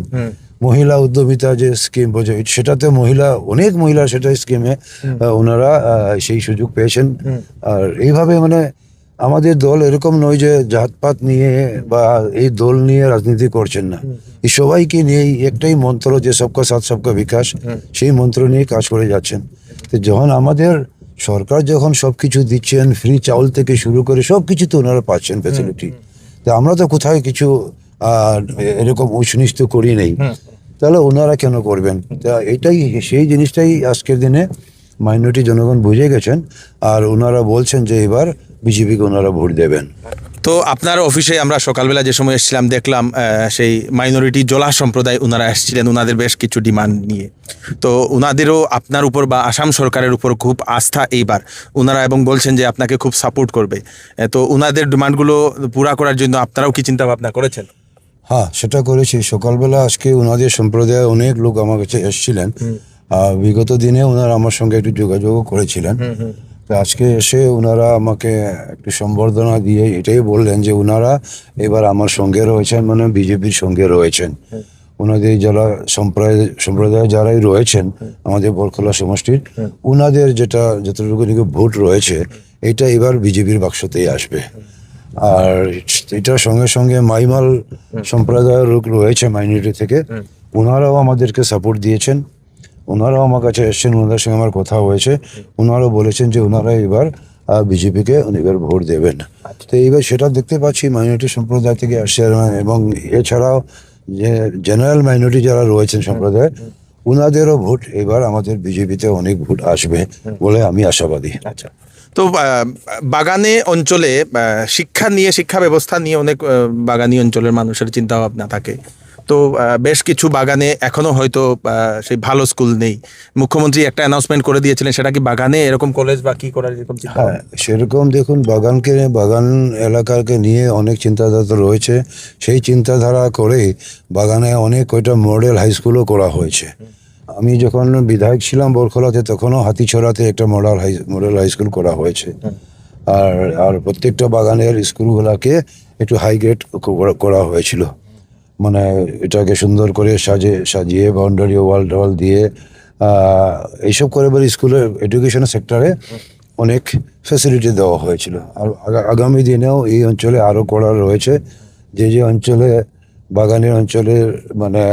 মহিলা উদ্যমিতা যে স্কিম বলছে সেটাতে অনেক মহিলা সেটা স্কিমে ওনারা সেই সুযোগ পেয়েছেন। আর এইভাবে মানে আমাদের দল এরকম নয় যে জাতপাত নিয়ে বা এই দল নিয়ে রাজনীতি করছেন না, এই সবাইকে নিয়ে একটাই মন্ত্র যে সবকা সাথ সবকা বিকাশ, সেই মন্ত্র নিয়ে কাজ করে যাচ্ছেন। তো যখন আমাদের সরকার যখন সবকিছু দিচ্ছেন, ফ্রি চাউল থেকে শুরু করে সবকিছু তো ওনারা পাচ্ছেন ফ্যাসিলিটি, তো আমরা তো কোথায় কিছু এরকম উচ্ছনিষ্ট করি নেই, তাহলে ওনারা কেন করবেন? তা এটাই সেই জিনিসটাই আজকের দিনে মাইনরিটি জনগণ বুঝে গেছেন। আর ওনারা বলছেন যে এবার বিজেপিকে ওনারা ভোট দেবেন। তো আপনার অফিসে আমরা সকালবেলা যে সময় এসেছিলাম দেখলাম সেই মাইনরিটি জোলা সম্প্রদায় ওনারা এসেছিলেন ওনাদের বেশ কিছু ডিমান্ড নিয়ে। তো ওনাদেরও আপনার উপর বা আসাম সরকারের উপর খুব আস্থা এইবার ওনারা, এবং বলছেন যে আপনাকে খুব সাপোর্ট করবে। তো ওনাদের ডিমান্ডগুলো পুরা করার জন্য আপনারাও কি চিন্তা ভাবনা করেছেন? হ্যাঁ, সেটা করেছি। সকালবেলা আজকে ওনাদের সম্প্রদায়ের অনেক লোক আমার কাছে এসেছিলেন। বিগত দিনে ওনারা আমার সঙ্গে একটু যোগাযোগও করেছিলেন। তো আজকে এসে ওনারা আমাকে একটু সম্বর্ধনা দিয়ে এটাই বললেন যে ওনারা এবার আমার সঙ্গে রয়েছেন, মানে বিজেপির সঙ্গে রয়েছেন। ওনাদের যারা সম্প্রদায় যারাই রয়েছেন আমাদের বরখলা সমষ্টির, ওনাদের যতটুকু ভোট রয়েছে এটা এবার বিজেপির বাক্সতেই আসবে। আর এটার সঙ্গে সঙ্গে মাইমাল সম্প্রদায়ের লোক রয়েছে মাইনরিটি থেকে, ওনারাও আমাদেরকে সাপোর্ট দিয়েছেন। ওনারাও আমার কাছে এসছেন, ওনাদের সঙ্গে আমার কথা হয়েছে। ওনারাও বলেছেন যে ওনারা এবার বিজেপিকে এবার ভোট দেবেন। তো এইবার সেটা দেখতে পাচ্ছি মাইনরিটি সম্প্রদায় থেকে আসছে। এবং এছাড়াও যে জেনারেল মাইনরিটি যারা রয়েছেন সম্প্রদায়, ওনাদেরও ভোট এবার আমাদের বিজেপিতে অনেক ভোট আসবে বলে আমি আশাবাদী। আচ্ছা, তো বাগানে অঞ্চলে শিক্ষা ব্যবস্থা নিয়ে অনেক বাগানি অঞ্চলের মানুষের চিন্তা ভাবনা থাকে। তো বেশ কিছু বাগানে এখনো হয়তো সেই ভালো স্কুল নেই। মুখ্যমন্ত্রী একটা অ্যানাউন্সমেন্ট করে দিয়েছিলেন, সেটা কি বাগানে এরকম কলেজ বা কি করার এরকম চিন্তা? হ্যাঁ, সেরকম দেখুন বাগান এলাকাকে নিয়ে অনেক চিন্তাধারা তো রয়েছে। সেই চিন্তাধারা করে বাগানে অনেক কয়টা মডেল হাই স্কুলও করা হয়েছে। আমি যখন বিধায়ক ছিলাম বরখলাতে তখনও হাতিছড়াতে একটা মডেল হাই স্কুল করা হয়েছে। আর প্রত্যেকটা বাগানের স্কুলগুলোকে একটু হাই গ্রেড করা হয়েছিল। মানে এটাকে সুন্দর করে সাজিয়ে বাউন্ডারি ওয়াল দিয়ে এইসব করে এবার স্কুলের এডুকেশন সেক্টরে অনেক ফ্যাসিলিটি দেওয়া হয়েছিল। আর আগামী দিনেও এই অঞ্চলে আরও করা রয়েছে। যে অঞ্চলে বাগানের অঞ্চলের মানে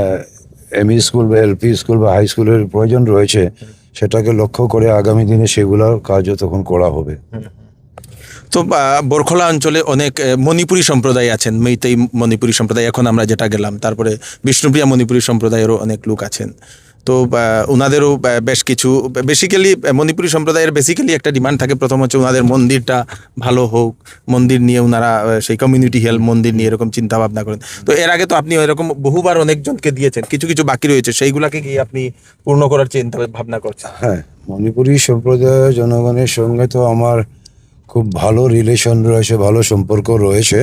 এমই স্কুল বা এলপি স্কুল বা হাই স্কুলের প্রয়োজন রয়েছে, সেটাকে লক্ষ্য করে আগামী দিনে সেগুলোর কাজও তখন করা হবে। তো বরখলা অঞ্চলে অনেক মণিপুরী সম্প্রদায় আছেন, মেইতেই মণিপুরী সম্প্রদায় এখন আমরা যেটা গেলাম, তারপরে বিষ্ণুপ্রিয়া মণিপুরী সম্প্রদায়েরও অনেক লোক আছেন। তো ওনাদেরও বেশ কিছু বেসিক্যালি মণিপুরী সম্প্রদায়ের একটা ডিমান্ড থাকে। প্রথম হচ্ছে ওনাদের মন্দিরটা ভালো হোক, মন্দির নিয়ে ওনারা সেই কমিউনিটি হেল্প মন্দির নিয়ে এরকম চিন্তা ভাবনা করেন। তো এর আগে তো আপনি এরকম বহুবার অনেকজনকে দিয়েছেন, কিছু বাকি রয়েছে, সেইগুলাকে কি আপনি পূর্ণ করার চিন্তা ভাবনা করছেন? হ্যাঁ, মণিপুরী সম্প্রদায়ের জনগণের সঙ্গে তো আমার খুব ভালো রিলেশন রয়েছে, ভালো সম্পর্ক রয়েছে।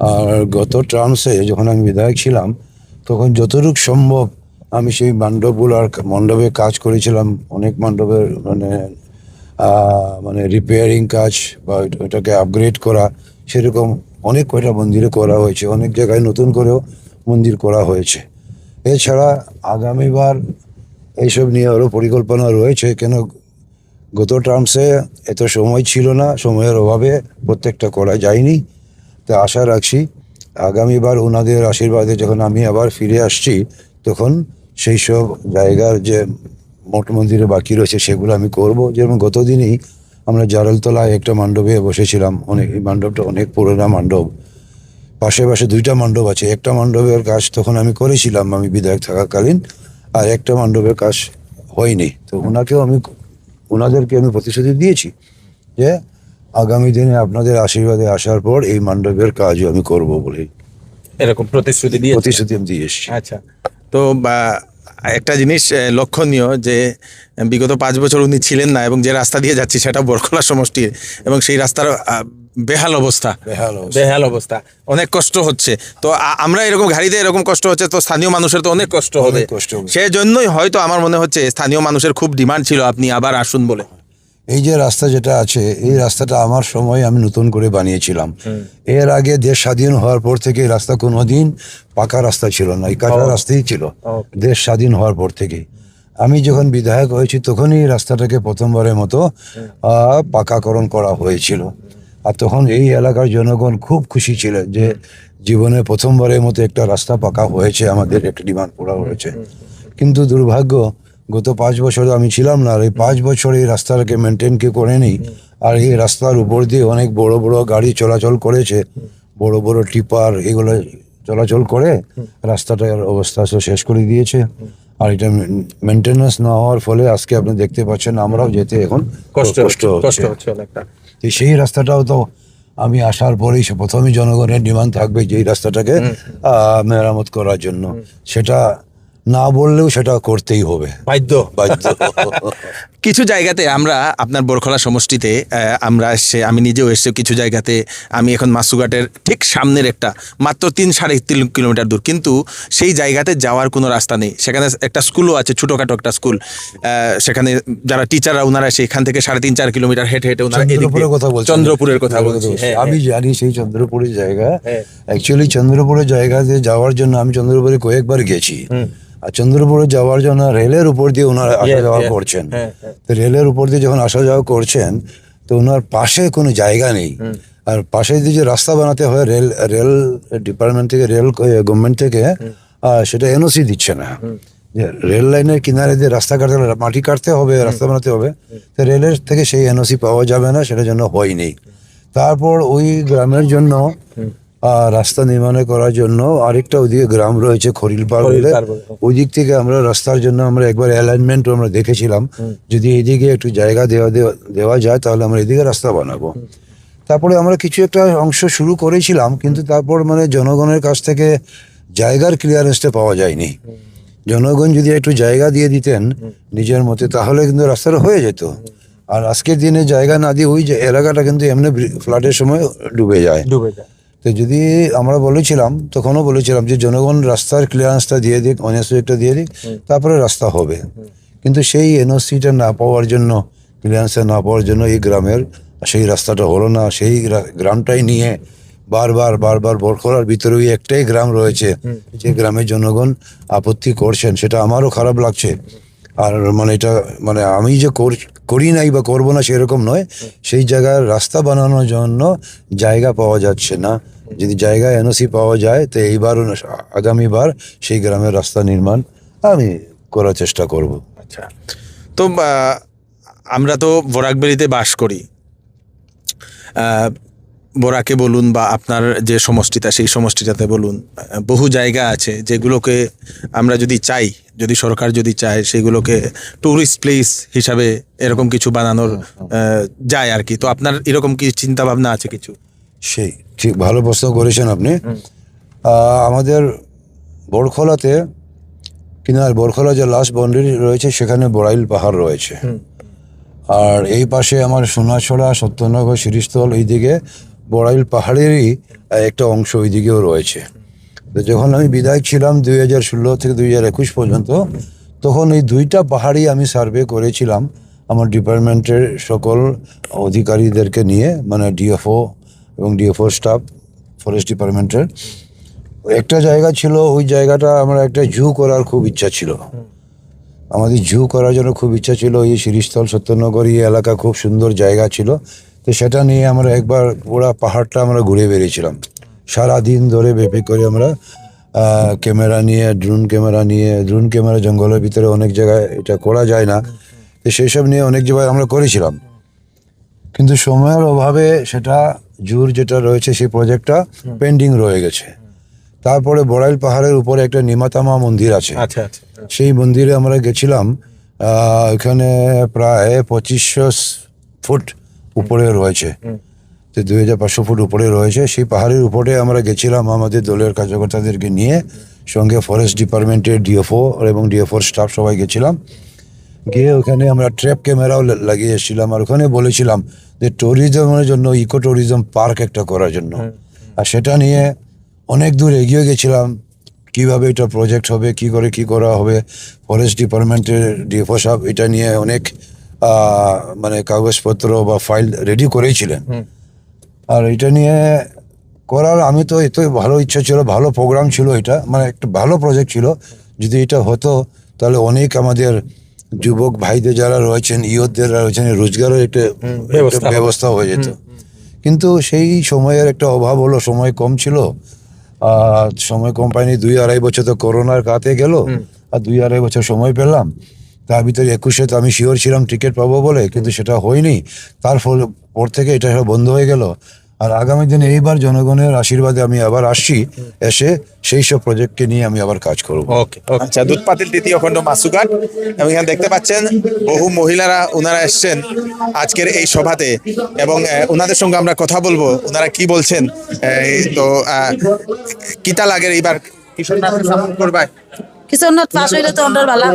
আর গত টার্মসে যখন আমি বিধায়ক ছিলাম তখন যতটুকু সম্ভব আমি সেই মণ্ডপে কাজ করেছিলাম। অনেক মণ্ডপের মানে রিপেয়ারিং কাজ বা ওটাকে আপগ্রেড করা, সেরকম অনেক কয়টা মন্দিরে করা হয়েছে। অনেক জায়গায় নতুন করেও মন্দির করা হয়েছে। এছাড়া আগামীবার এইসব নিয়ে আরও পরিকল্পনা রয়েছে। কেন গত টার্মসে এত সময় ছিল না, সময়ের অভাবে প্রত্যেকটা করা যায়নি। তা আশা রাখছি আগামীবার ওনাদের আশীর্বাদে যখন আমি আবার ফিরে আসছি তখন সেই সব জায়গার যে মঠ মন্দিরে বাকি রয়েছে সেগুলো আমি করব। যেমন গতদিনই আমরা জারালতলায় একটা মণ্ডপে বসেছিলাম, এই মণ্ডপটা অনেক পুরোনো মণ্ডপ, পাশে পাশে 2টা মণ্ডপ আছে। একটা মণ্ডপের কাজ তখন আমি করেছিলাম আমি বিধায়ক থাকাকালীন, আর একটা মণ্ডপের কাজ হয়নি। তো ওনাদেরকে আমি প্রতিশ্রুতি দিয়েছি যে আগামী দিনে আপনাদের আশীর্বাদে আসার পর এই মণ্ডপের কাজও আমি করব বলে এরকম প্রতিশ্রুতি দিয়ে প্রতিশ্রুতি আমি দিয়ে এসেছি। আচ্ছা, তো একটা জিনিস লক্ষণীয় যে বিগত 5 বছর উনি ছিলেন না, এবং যে রাস্তা দিয়ে যাচ্ছি সেটা বরখলা সমষ্টির, এবং সেই রাস্তার বেহাল অবস্থা, অনেক কষ্ট হচ্ছে। তো আমরা এরকম গাড়িতে এরকম কষ্ট হচ্ছে, তো স্থানীয় মানুষের তো অনেক কষ্ট হবে। সেই জন্যই হয়তো আমার মনে হচ্ছে স্থানীয় মানুষের খুব ডিমান্ড ছিল আপনি আবার আসুন বলে। এই যে রাস্তা যেটা আছে, এই রাস্তাটা আমার সময় আমি নতুন করে বানিয়েছিলাম। এর আগে দেশ স্বাধীন হওয়ার পর থেকে এই রাস্তা কোনোদিন পাকা রাস্তা ছিল না, এই কাঁচা রাস্তাই ছিল দেশ স্বাধীন হওয়ার পর থেকে। আমি যখন বিধায়ক হয়েছি তখনই এই রাস্তাটাকে প্রথমবারের মতো পাকাকরণ করা হয়েছিল। আর তখন এই এলাকার জনগণ খুব খুশি ছিলেন যে জীবনে প্রথমবারের মতো একটা রাস্তা পাকা হয়েছে, আমাদের একটা ডিমান্ড পুরা হয়েছে। কিন্তু দুর্ভাগ্য, গত 5 বছর আমি ছিলাম না, আর এই 5 বছর এই রাস্তাটাকে মেনটেন কে করেনি। আর এই রাস্তার উপর দিয়ে অনেক বড় বড় গাড়ি চলাচল করেছে, বড় বড় টিপার, এগুলো চলাচল করে রাস্তাটার অবস্থা শেষ করে দিয়েছে। আর এটা মেনটেন্যান্স না হওয়ার ফলে আজকে আপনি দেখতে পাচ্ছেন আমরাও যেতে এখন কষ্ট হচ্ছে অনেকটা। সেই রাস্তাটাও তো আমি আসার পরেই প্রথমেই জনগণের ডিমান্ড থাকবে যে এই রাস্তাটাকে মেরামত করার জন্য। সেটা না বললেও সেটা করতেই হবে, বাধ্য। কিছু জায়গাতে আমরা আপনার বরখলা সমষ্টিতে আমরা আমি নিজেও এসেছি কিছু জায়গাতে। আমি এখন মাসুঘাটের ঠিক সামনের একটা মাত্র 3-3.5 কিলোমিটার দূর, কিন্তু সেই জায়গাতে যাওয়ার কোনো রাস্তা নেই। সেখানে একটা স্কুলও আছে, ছোটোখাটো একটা স্কুল। সেখানে যারা টিচাররা ওনারা সেখান থেকে 3.5-4 কিলোমিটার হেঁটে হেঁটে ওনারা চন্দ্রপুরের কথা বলছি। আমি জানি সেই চন্দ্রপুরের জায়গা। অ্যাকচুয়ালি চন্দ্রপুরের জায়গাতে যাওয়ার জন্য আমি চন্দ্রপুরে কয়েকবার গেছি। আর চন্দ্রপুরে যাওয়ার জন্য রেলের উপর দিয়ে ওনারা আসা যাওয়া করছেন। তো রেলের উপর দিয়ে যখন আসা যাওয়া করছেন তো ওনার পাশে কোনো জায়গা নেই। আর পাশে দিয়ে যে রাস্তা বানাতে হয় রেল ডিপার্টমেন্ট থেকে, রেল গভর্নমেন্ট থেকে, সেটা এনওসি দিচ্ছে না। যে রেল লাইনের কিনারে দিয়ে রাস্তা কাটতে হলে মাটি কাটতে হবে, রাস্তা বানাতে হবে, তো রেলের থেকে সেই এনওসি পাওয়া যাবে না, সেটার জন্য হয়নি। তারপর ওই গ্রামের জন্য রাস্তা নির্মাণ করার জন্য আরেকটা ওইদিকে গ্রাম রয়েছে খরিলপাড় বলে, ওই দিক থেকে আমরা রাস্তার জন্য আমরা একবার অ্যালাইনমেন্ট আমরা দেখেছিলাম, যদি এদিকে একটু জায়গা দেওয়া যায় তাহলে আমরা এদিকে রাস্তা বানাবো। তারপরে আমরা কিছু একটা অংশ শুরু করেছিলাম, কিন্তু তারপর মানে জনগণের কাছ থেকে জায়গার ক্লিয়ারেন্সটা পাওয়া যায়নি। জনগণ যদি একটু জায়গা দিয়ে দিতেন নিজের মতে তাহলে কিন্তু রাস্তাটা হয়ে যেত। আর আজকের দিনে জায়গা না দিয়ে ওই এলাকাটা কিন্তু এমনি ফ্লাডের সময় ডুবে যায়। তো যদি আমরা তখনও বলেছিলাম যে জনগণ রাস্তার ক্লিয়ারেন্সটা দিয়ে দিক, এনওসিটা দিয়ে দিক, তারপরে রাস্তা হবে। কিন্তু সেই এনওসিটা না পাওয়ার জন্য, ক্লিয়ারেন্সটা না পাওয়ার জন্য এই গ্রামের সেই রাস্তাটা হলো না। সেই গ্রামটাই নিয়ে বারবার বরখলার ভিতরে ওই একটাই গ্রাম রয়েছে, যে গ্রামের জনগণ আপত্তি করছেন, সেটা আমারও খারাপ লাগছে। আর মানে এটা মানে আমি যে করি নাই বা করবো না সেরকম নয়, সেই জায়গায় রাস্তা বানানোর জন্য জায়গা পাওয়া যাচ্ছে না। যদি জায়গায় এনওসি পাওয়া যায় তো আগামীবার সেই গ্রামের রাস্তা নির্মাণ আমি করার চেষ্টা করব। আচ্ছা, তো আমরা তো বরাকবেড়িতে বাস করি। বরাকে বলুন বা আপনার যে সমষ্টিটা, সেই সমষ্টিটাতে বলুন, বহু জায়গা আছে যেগুলোকে আমরা যদি সরকার যদি চায় সেগুলোকে টুরিস্ট প্লেস হিসাবে এরকম কিছু বানানোর যায় আর কি। তো আপনার এরকম কি চিন্তা ভাবনা আছে কিছু? সেই ঠিক ভালো প্রশ্ন করেছেন আপনি। আমাদের বরখলাতে বরখলা যে লাস্ট বাউন্ডারি রয়েছে সেখানে বড়াইল পাহাড় রয়েছে। আর এই পাশে আমার সোনাছড়া, সত্যনগর, শিরিষতল, এইদিকে বড়াইল পাহাড়েরই একটা অংশ ওইদিকেও রয়েছে। তো যখন আমি বিধায়ক ছিলাম 2016 থেকে 2021 পর্যন্ত, তখন এই 2টা পাহাড়ই আমি সার্ভে করেছিলাম আমার ডিপার্টমেন্টের সকল অধিকারীদেরকে নিয়ে, মানে ডিএফও এবং ডিএফও স্টাফ, ফরেস্ট ডিপার্টমেন্টের। একটা জায়গা ছিল, ওই জায়গাটা আমরা একটা জু করার খুব ইচ্ছা ছিল। আমাদের জু করার জন্য খুব ইচ্ছা ছিল। এই শিরিষতল, সত্যনগর এই এলাকা খুব সুন্দর জায়গা ছিল। তো সেটা নিয়ে আমরা একবার পুরো পাহাড়টা আমরা ঘুরে বেরিয়েছিলাম, সারাদিন ধরে ব্যাপী করে আমরা ক্যামেরা নিয়ে, ড্রোন ক্যামেরা জঙ্গলের ভিতরে অনেক জায়গায় এটা করা যায় না, তো সেই সব নিয়ে অনেক জায়গায় আমরা করেছিলাম, কিন্তু সময়ের অভাবে সেটা যেটা রয়েছে সেই প্রজেক্টটা পেন্ডিং রয়ে গেছে। তারপরে বড়াইল পাহাড়ের উপরে একটা নিমাতামা মন্দির আছে, আচ্ছা আচ্ছা সেই মন্দিরে আমরা গেছিলাম। ওখানে প্রায় 2500 ফুট উপরে রয়েছে, তো 2500 ফুট উপরে রয়েছে। সেই পাহাড়ের উপরে আমরা গেছিলাম আমাদের দলের কার্যকর্তাদেরকে নিয়ে, সঙ্গে ফরেস্ট ডিপার্টমেন্টের ডিএফও এবং ডিএফওর স্টাফ সবাই গেছিলাম। গিয়ে ওখানে আমরা ট্র্যাপ ক্যামেরাও লাগিয়ে এসেছিলাম, আর ওখানে বলেছিলাম যে ট্যুরিজমের জন্য ইকো ট্যুরিজম পার্ক একটা করার জন্য। আর সেটা নিয়ে অনেক দূর এগিয়ে গেছিলাম, কিভাবে এটা প্রজেক্ট হবে, কি করা হবে। ফরেস্ট ডিপার্টমেন্টের ডিএফও সাহেব এটা নিয়ে অনেক মানে কাগজপত্র বা ফাইল রেডি করেছিলেন। আর এটা নিয়ে করার আমি তো এত ভালো ইচ্ছা ছিল, ভালো প্রোগ্রাম ছিল, এটা মানে একটা ভালো প্রজেক্ট ছিল। যদি এটা হতো তাহলে অনেক আমাদের যুবক ভাইদের যারা রয়েছেন, ইয়ুথদের রয়েছেন, রোজগারের একটা ব্যবস্থা হয়ে যেত। কিন্তু সেই সময়ের একটা অভাব হলো, সময় কম ছিল। সময় কম পাইনি, 2-2.5 বছর তো করোনার কাতে গেল, আর 2-2.5 বছর সময় পেলাম। তার ভিতরে 21-এ তো আমি শিওর ছিলাম টিকিট পাবো বলে, কিন্তু সেটা হয়নি। তার পর থেকে এটা বন্ধ হয়ে গেল। আর আগামী দিনে এইবার জনগণের আশীর্বাদে আমি আবার আসছি, এসে সেই সব প্রজেক্টকে নিয়ে আমি আবার কাজ করব। ওকে আচ্ছা, দুধ পাতিল তৃতীয় খণ্ড মাসুঘাট, এবং এখানে দেখতে পাচ্ছেন বহু মহিলারা ওনারা এসছেন আজকের এই সভাতে, এবং ওনাদের সঙ্গে আমরা কথা বলবো ওনারা কি বলছেন। তো কিতা লাগের এইবার কিশোর নাথ সাপোর্ট করবা? কিশোরনাথ পাস হইলে তো আমরা ভালো,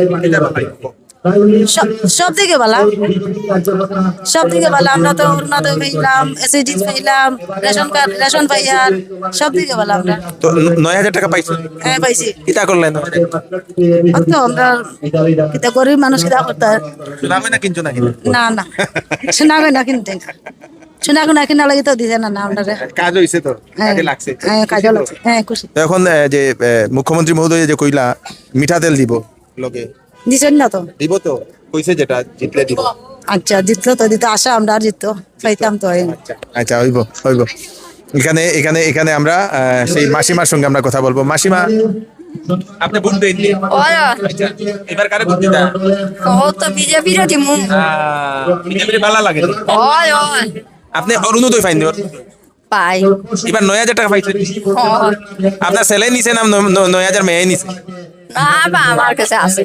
সব দিকে ভালো, সব দিকে ভালো। আমরা তো অরুণোদয় পাইলাম, এসএসডি পাইলাম, রেশন পাইয়ার, সব দিকে ভালো আমরা। তো 9,000 টাকা পাইছো? হ্যাঁ পাইছি। কিতা করলেন? তো আমরা কিতা গরিব মানুষ কিতা করতে হয়? শোনাবে না কিনছো নাকি? না না, শোনাবে না কিনতে, শোনাবে না কিনা লাগে তো দিছে না না আমরা। কাজ হইছে তো, কাজে লাগছে। হ্যাঁ কাজে লাগছে, হ্যাঁ খুশি। তো এখন যে মুখ্যমন্ত্রী মহোদয় যে কইলা মিঠা তেল দিব লোকে, দিছেন না তো? দিব তো, কইছে যেটা জিতলে দিব। আচ্ছা জিতলো তো, দিতে আশা আমরা আর জিততো পাইতাম তো। আচ্ছা হইব। এখানে এখানে এখানে আমরা সেই মাসিমার সঙ্গে আমরা কথা বলবো। মাসিমা, আপনি ভোট দেননি? আচ্ছা, এবার কারে ভোট দিতা? ও তো বিজেপি রে দিমু। বিজেপি ভালো লাগে? ওই ওই আপনি অরুণোদয় পাইনি? পাই। এবার 9,000 টাকা পাইছেন? আপনার ছেলে নিছে না 9,000 মেয়ে নিছে? না বা আমার কাছে আছে।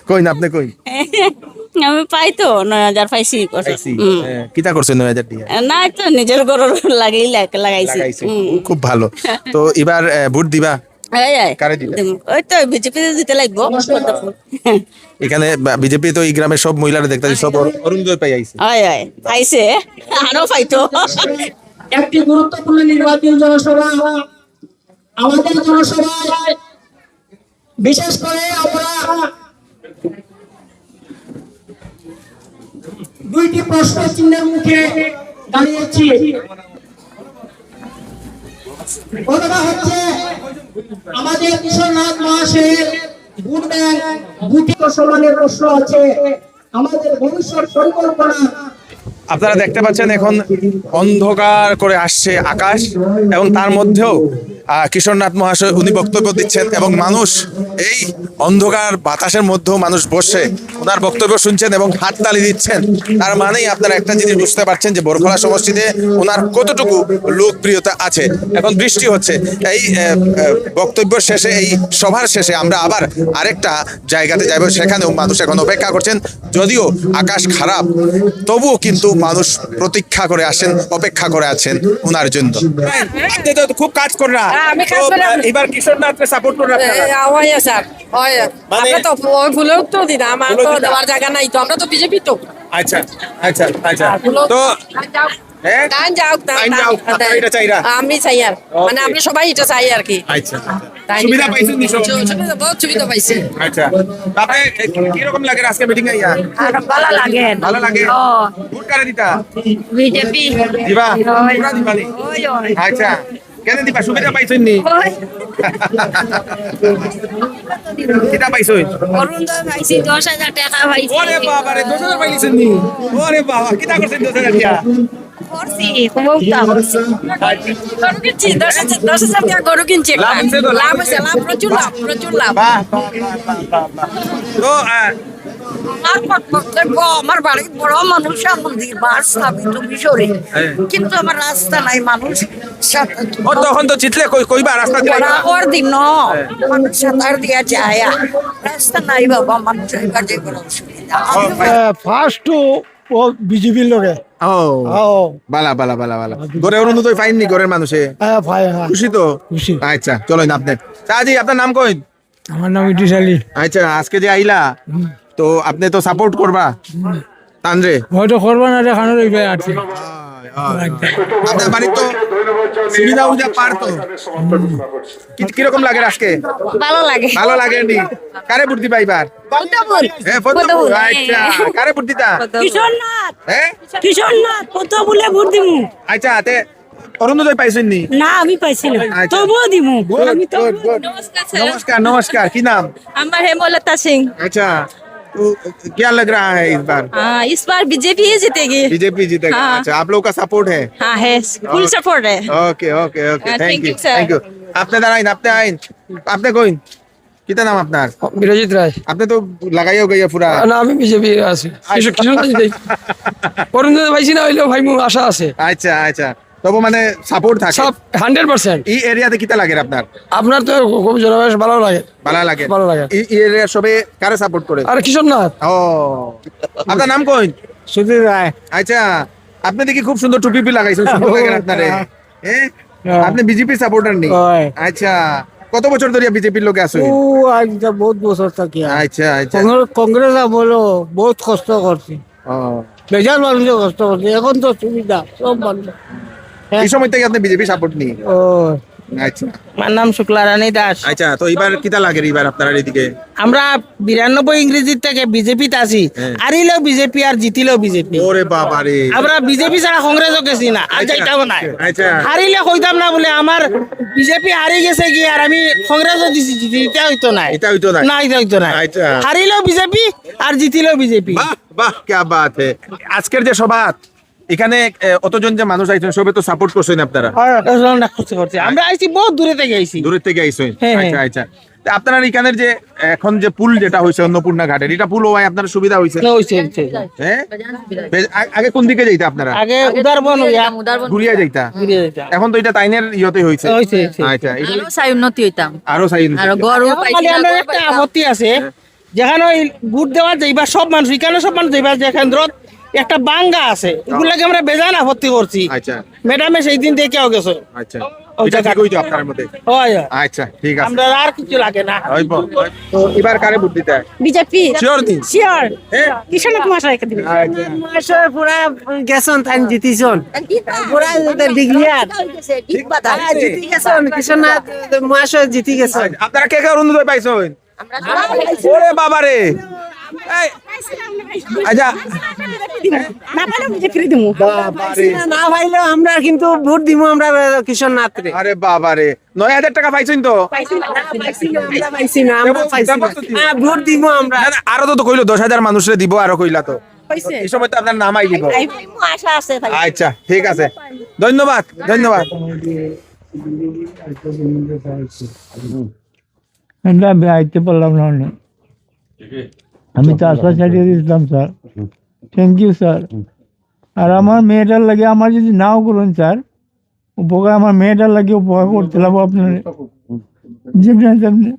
কই না আপনি কই? আমি পাই তো 9,000 পাইছি। কিতা করছেন 9,000 দিয়ে? না তো নিজের ঘর লাগেই লাগাইছি। খুব ভালো। তো এবার ভোট দিবা? কারে দিবা? ওই তো বিজেপি দিতে লাগবো। এখানে বিজেপি তো এই গ্রামের সব মহিলারা দেখতেছি সব অরুণোদয় পাই আইছে। পাইছে, আরো পাইতো। একটি গুরুত্বপূর্ণ নির্বাচন জনসভা, আমাদের জনসভায় বিশেষ করে আমরা দুইটি প্রশ্ন চিহ্নের মুখে দাঁড়িয়েছি। প্রথমে হচ্ছে আমাদের কিশোরনাথ মহাশয়ের ভোট ব্যাংক দুটি সমানের প্রশ্ন আছে, আমাদের ভবিষ্যৎ পরিকল্পনা। আপনারা দেখতে পাচ্ছেন এখন অন্ধকার করে আসছে আকাশ, এবং তার মধ্যেও কিশোরনাথ মহাশয় উনি বক্তব্য দিচ্ছেন, এবং মানুষ এই অন্ধকার বাতাসের মধ্যেও মানুষ বসে ওনার বক্তব্য শুনছেন এবং হাততালি দিচ্ছেন। তার মানেই আপনারা একটা জিনিস বুঝতে পারছেন যে বরখলা সমষ্টিতে ওনার কতটুকু লোকপ্রিয়তা আছে। এখন বৃষ্টি হচ্ছে, এই বক্তব্য শেষে, এই সভার শেষে আমরা আবার আরেকটা জায়গাতে যাব, সেখানেও মানুষ এখন অপেক্ষা করছেন। যদিও আকাশ খারাপ, তবুও কিন্তু মানুষ প্রতীক্ষা করে আসেন, অপেক্ষা করে আছেন ওনার জন্য। আপনি তো খুব কাজ করা, এবার কিশোরনাথকে সাপোর্ট করে দেওয়ার জায়গা নাই তো, আমরা তো বিজেপি তো। আচ্ছা আচ্ছা আচ্ছা, তো আমি চাই আর মানে আমরা সবাই এটা চাই আর কি। আচ্ছা, সুবিধা পাইছেন? বহুত সুবিধা পাইছে। আচ্ছা, আপনি কি রকম লাগে আজকে মিটিং এ? ভালো লাগে, ভালো লাগে। ভোট কারে দিতা? বিজেপি দিবা? পুরা দিবানি? আচ্ছা, কেন দিবা? সুবিধা পাইছেন নি? কিটা পাইছেন? অরুণোদয় পাইছি, 10,000 টাকা পাইছি। ওরে বাবা রে, 10,000 পাইছেন নি? ওরে বাবা, কিটা করছেন 10,000 টাকা? করছি গরু কিনছি 10,000 টাকা গরু কিনছি লাভ হয়েছে তো, লাভ লাভ হয়েছে লাভ প্রচুর লাভ বাহ, বাহ, বাহ, বাহ, বাহ। তো আমার বাড়ি বড় মানুষ মন্দির বাস স্থাপিত মিশরে কিন্তু আমার রাস্তা নাই মানুষ ও তখন তো চিতলে কইবা রাস্তা দিয়ে ওর দিন মানুষ সাঁতার দিয়া যায় রাস্তা নাই বাবা মানুষের কাজে বড় অসুবিধা ফার্স্ট ও বিজেপির লোকে ও বালা বালা বালা বালা ঘরে অনুমতি পাইননি ঘরের মানুষে ভাই খুশি তো খুশি। আচ্ছা চলো না আপনি চাচি আপনার নাম কই আমার নাম ইটিস আলী। আচ্ছা আজকে যে আইলা তো আপনি তো সাপোর্ট করবা তানরে হয়তো করবো না দেখানো রইবে আছে আপনার বাড়ির তো সুবিধা উজা পারতো কিরকম লাগে আজকে ভালো লাগে ভালো লাগে নি কারে বুদ্ধি পাইবার হ্যাঁ ফতপুর আচ্ছা কারে বুদ্ধিটা কিশোরনাথ হ্যাঁ কিশোরনাথ কত বলে ভোট দিমু আচ্ছা তে অরুণোদয় পাইছেন নি না আমি পাইছি না আচ্ছা। তবুও দিমু Good, good, good. नमस्कार नमस्कार की नाम আমার হেমলতা সিং अच्छा तो क्या लग रहा है इस बार हाँ इस बार बीजेपी ही जीतेगी बीजेपी जीतेगा हाँ। अच्छा आप लोग का सपोर्ट है हाँ है फुल सपोर्ट है ओके ओके ओके हाँ, thank thank you you, sir. Thank you आपने दाराइन आपने कोई कितना नाम আপনার বিরজিৎ রায়। আপনি তো লাগাই हो गई है पूरा না আমি বিজেপি আছি অরুণোদয় পাইছি না হইলেও ভাই মোর আশা আছে আচ্ছা আচ্ছা তবু মানে সাপোর্ট থাকে সব 100%। এই এরিয়াতে কিটা লাগে আপনার আপনার তো খুব জনবেশ ভালো লাগে ভালো লাগে ভালো লাগে। এই এরিয়া সবে কারে সাপোর্ট করে আর কিশোরনাথ ও আপনার নাম কোন সুধীর রায়। আচ্ছা আপনি দেখি খুব সুন্দর টুপি পি লাগাইছেন সুন্দর লাগে আপনারে হ্যাঁ আপনি বিজেপি সাপোর্টার নি হয়। আচ্ছা কত বছর ধরে বিজেপির লোকে আছো ও আজ বহুত বছর থাকি আচ্ছা আচ্ছা কংগ্রেস বলো বহুত কষ্ট করছি ও বেজার মানুষের কষ্ট করছি এখন তো সুবিধা সব মানুষ এই সময় থেকে আপনি বিজেপি সাপোর্ট নি ও আচ্ছা আমার নাম শুক্লা রানী দাস আচ্ছা তো এবার কিটা লাগে এবার আপনার এদিকে আমরা 92 ইংরেজির থেকে বিজেপিতে আছি হারিলেও বিজেপি আর জিতিলেও বিজেপি ওরে বাবা রে আমরা বিজেপি ছাড়া কংগ্রেসও গেছি না আর যাইতাও নাই আচ্ছা হারিলে কইতাম না বলে আমার বিজেপি হারি গেছে কি আর আমি কংগ্রেসও দিছি জিতা হইতো নাই এটা হইতো না না এটা হইতো নাই আচ্ছা। হারিলেও বিজেপি আর জিতিলেও বিজেপি বাহ বাহ কি বাত হে আজকের যে সভা এখানে অতজন যে মানুষ আইছেন সবে তো সাপোর্ট করছেন আপনারা আমরা আইছি বহুত দূরে থেকে আইছি দূরের থেকে আইছেন হ্যাঁ, হ্যাঁ। আচ্ছা আচ্ছা তা আপনারা এখানের যে এখন যে পুল যেটা হইছে অন্নপূর্ণা ঘাটের এটা পুল হওয়ায় আপনার সুবিধা হইছে হ্যাঁ আগে কোন দিকে যাইতা আপনারা আগে উদারবন হইয়া ঘুরিয়া যাইতা ঘুরিয়ে যেতাম। এখন তো এটা তাইনের ইয়তে হইছে হইছে, হইছে। আচ্ছা এটা আরো চাই উন্নতি হইতাম আরো চাই আর গরু খালি আমরা একটা আপত্তি আছে যেখানে ওই ভোট দেওয়া যাইবা সব মানুষ এখানে সব মানুষ যাইবা যে কেন্দ্রত একটা বাঙ্গা আছে এগুলাকে আমরা বেজান আপত্তি করছি আচ্ছা ম্যাডামে সেই দিন দেখেও গেছে আচ্ছা এটা ঠিক হইতো আপনার মতে হয় আচ্ছা ঠিক আছে আমরা আর কিছু লাগে না হইব তো এবার কারে ভোট দিতে বিজেপি শিওর দিন শিওর হ্যাঁ কিষাণত মশাই কে দিবি আচ্ছা পুরা গেছন তাই জিতিছন পুরা ডিগ্রিয়ার জিতি গেছন কিশোরনাথ মাস জিতি গেছন আপনারা কে কে অরুণোদয় পাইছেন ওরে বাবা রে এই আচ্ছা না পালে বিজেপি দিমু না ভাইলেও আমরা কিন্তু ভোট দিব আমরা কিশোরনাথ রে আরে বাবা রে 9000 টাকা পাইছেন তো পাইছি না আমরা পাইছি না ভোট দিব আমরা না, না, আরো তো কইলো 10,000 মানুষরে দিব আরো কইলা তো হইছে এই সময় তো আপনার নাম আই দিব আশা আছে ভাই আচ্ছা ঠিক আছে ধন্যবাদ ধন্যবাদ আমি আইতে পারলাম না অনেক। আমি তো আশা ছাড়িয়ে দিয়েছিলাম স্যার থ্যাংক ইউ স্যার আর আমার মেয়েটার লাগে আমার যদি নাও করুন স্যার উপকার আমার মেয়েটার লাগে উপকার করতে লাগবো আপনার যেমনি তেমনি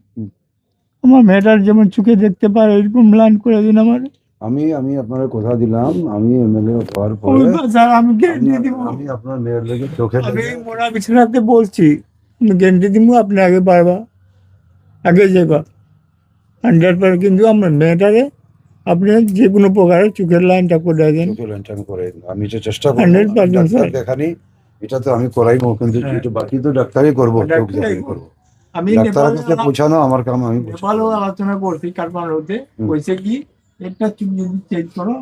আমার মেয়েটার যেমন চোখে দেখতে পারে এরকম লাইন করে দিন আমার আমি আপনার কথা দিলাম আমি এমএলএ হওয়ার পরে স্যার আমি গ্যারান্টি দিব আমি আপনার মেয়ের লেগে চোখে আমি মোড়া বিছানাতে বলছি গ্যারান্টি দিব আপনি আগে পারবা আগে যাবা 100% কিন্তু আমার মেয়েটারে আপনি যে কোনো প্রকারে চোখের লাইনটা করে দেন চোখে লেনটেন করে আমি তো চেষ্টা করব 100% ডাক্তার স্যার। দেখানি এটা তো আমি করাইবো কিন্তু এটা বাকি তো ডাক্তারই করবো চোখ দেখাই করবো আমি ডাক্তারের কাছে পৌঁছানো আমার কাম আমি বুঝি। ভালো আলোচনা করছি কারবার হতে কইছে কি একটা চুপ যদি চেঞ্জ করো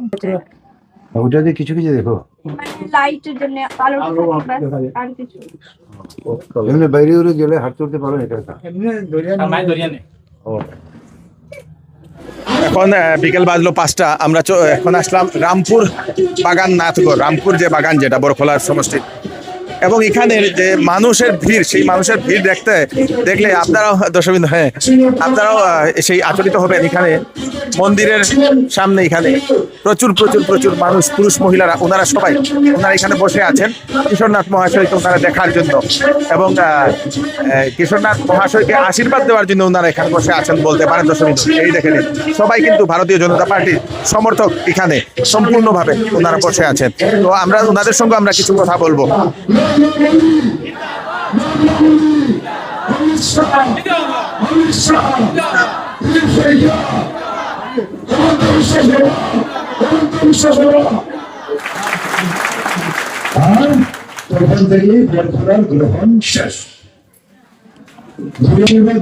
ওইটা দিয়ে কিছু কিছু দেখো লাইটের জন্য আলো আলো দেখা যায়। আর কিছু এমনি বাইরে উড়ে গেলে হাঁটতে উঠতে পারো এটা এমনি ধরিয়া নেই ও এখন বিকেল বাজলো 5টা। আমরা এখন আসলাম রামপুর বাগান নাথগড়, রামপুর যে বাগান যেটা বড়খোলার সমষ্টি, এবং এখানের যে মানুষের ভিড়, সেই মানুষের ভিড় দেখলে আপনারাও দর্শকবৃন্দ, হ্যাঁ আপনারাও সেই আচরিত হবেন। এখানে মন্দিরের সামনে এখানে প্রচুর প্রচুর প্রচুর মানুষ, পুরুষ মহিলারা, ওনারা এখানে বসে আছেন কিশোরনাথ মহাশয়কে ওনারা দেখার জন্য, এবং কিশোরনাথ মহাশয়কে আশীর্বাদ দেওয়ার জন্য ওনারা এখানে বসে আছেন বলতে পারেন। দর্শকবৃন্দ, এই দেখেন সবাই কিন্তু ভারতীয় জনতা পার্টির সমর্থক, এখানে সম্পূর্ণভাবে ওনারা বসে আছেন। তো আমরা ওনাদের সঙ্গে আমরা কিছু কথা বলবো। তখন থেকেই বরখলার গ্রহণ শেষ।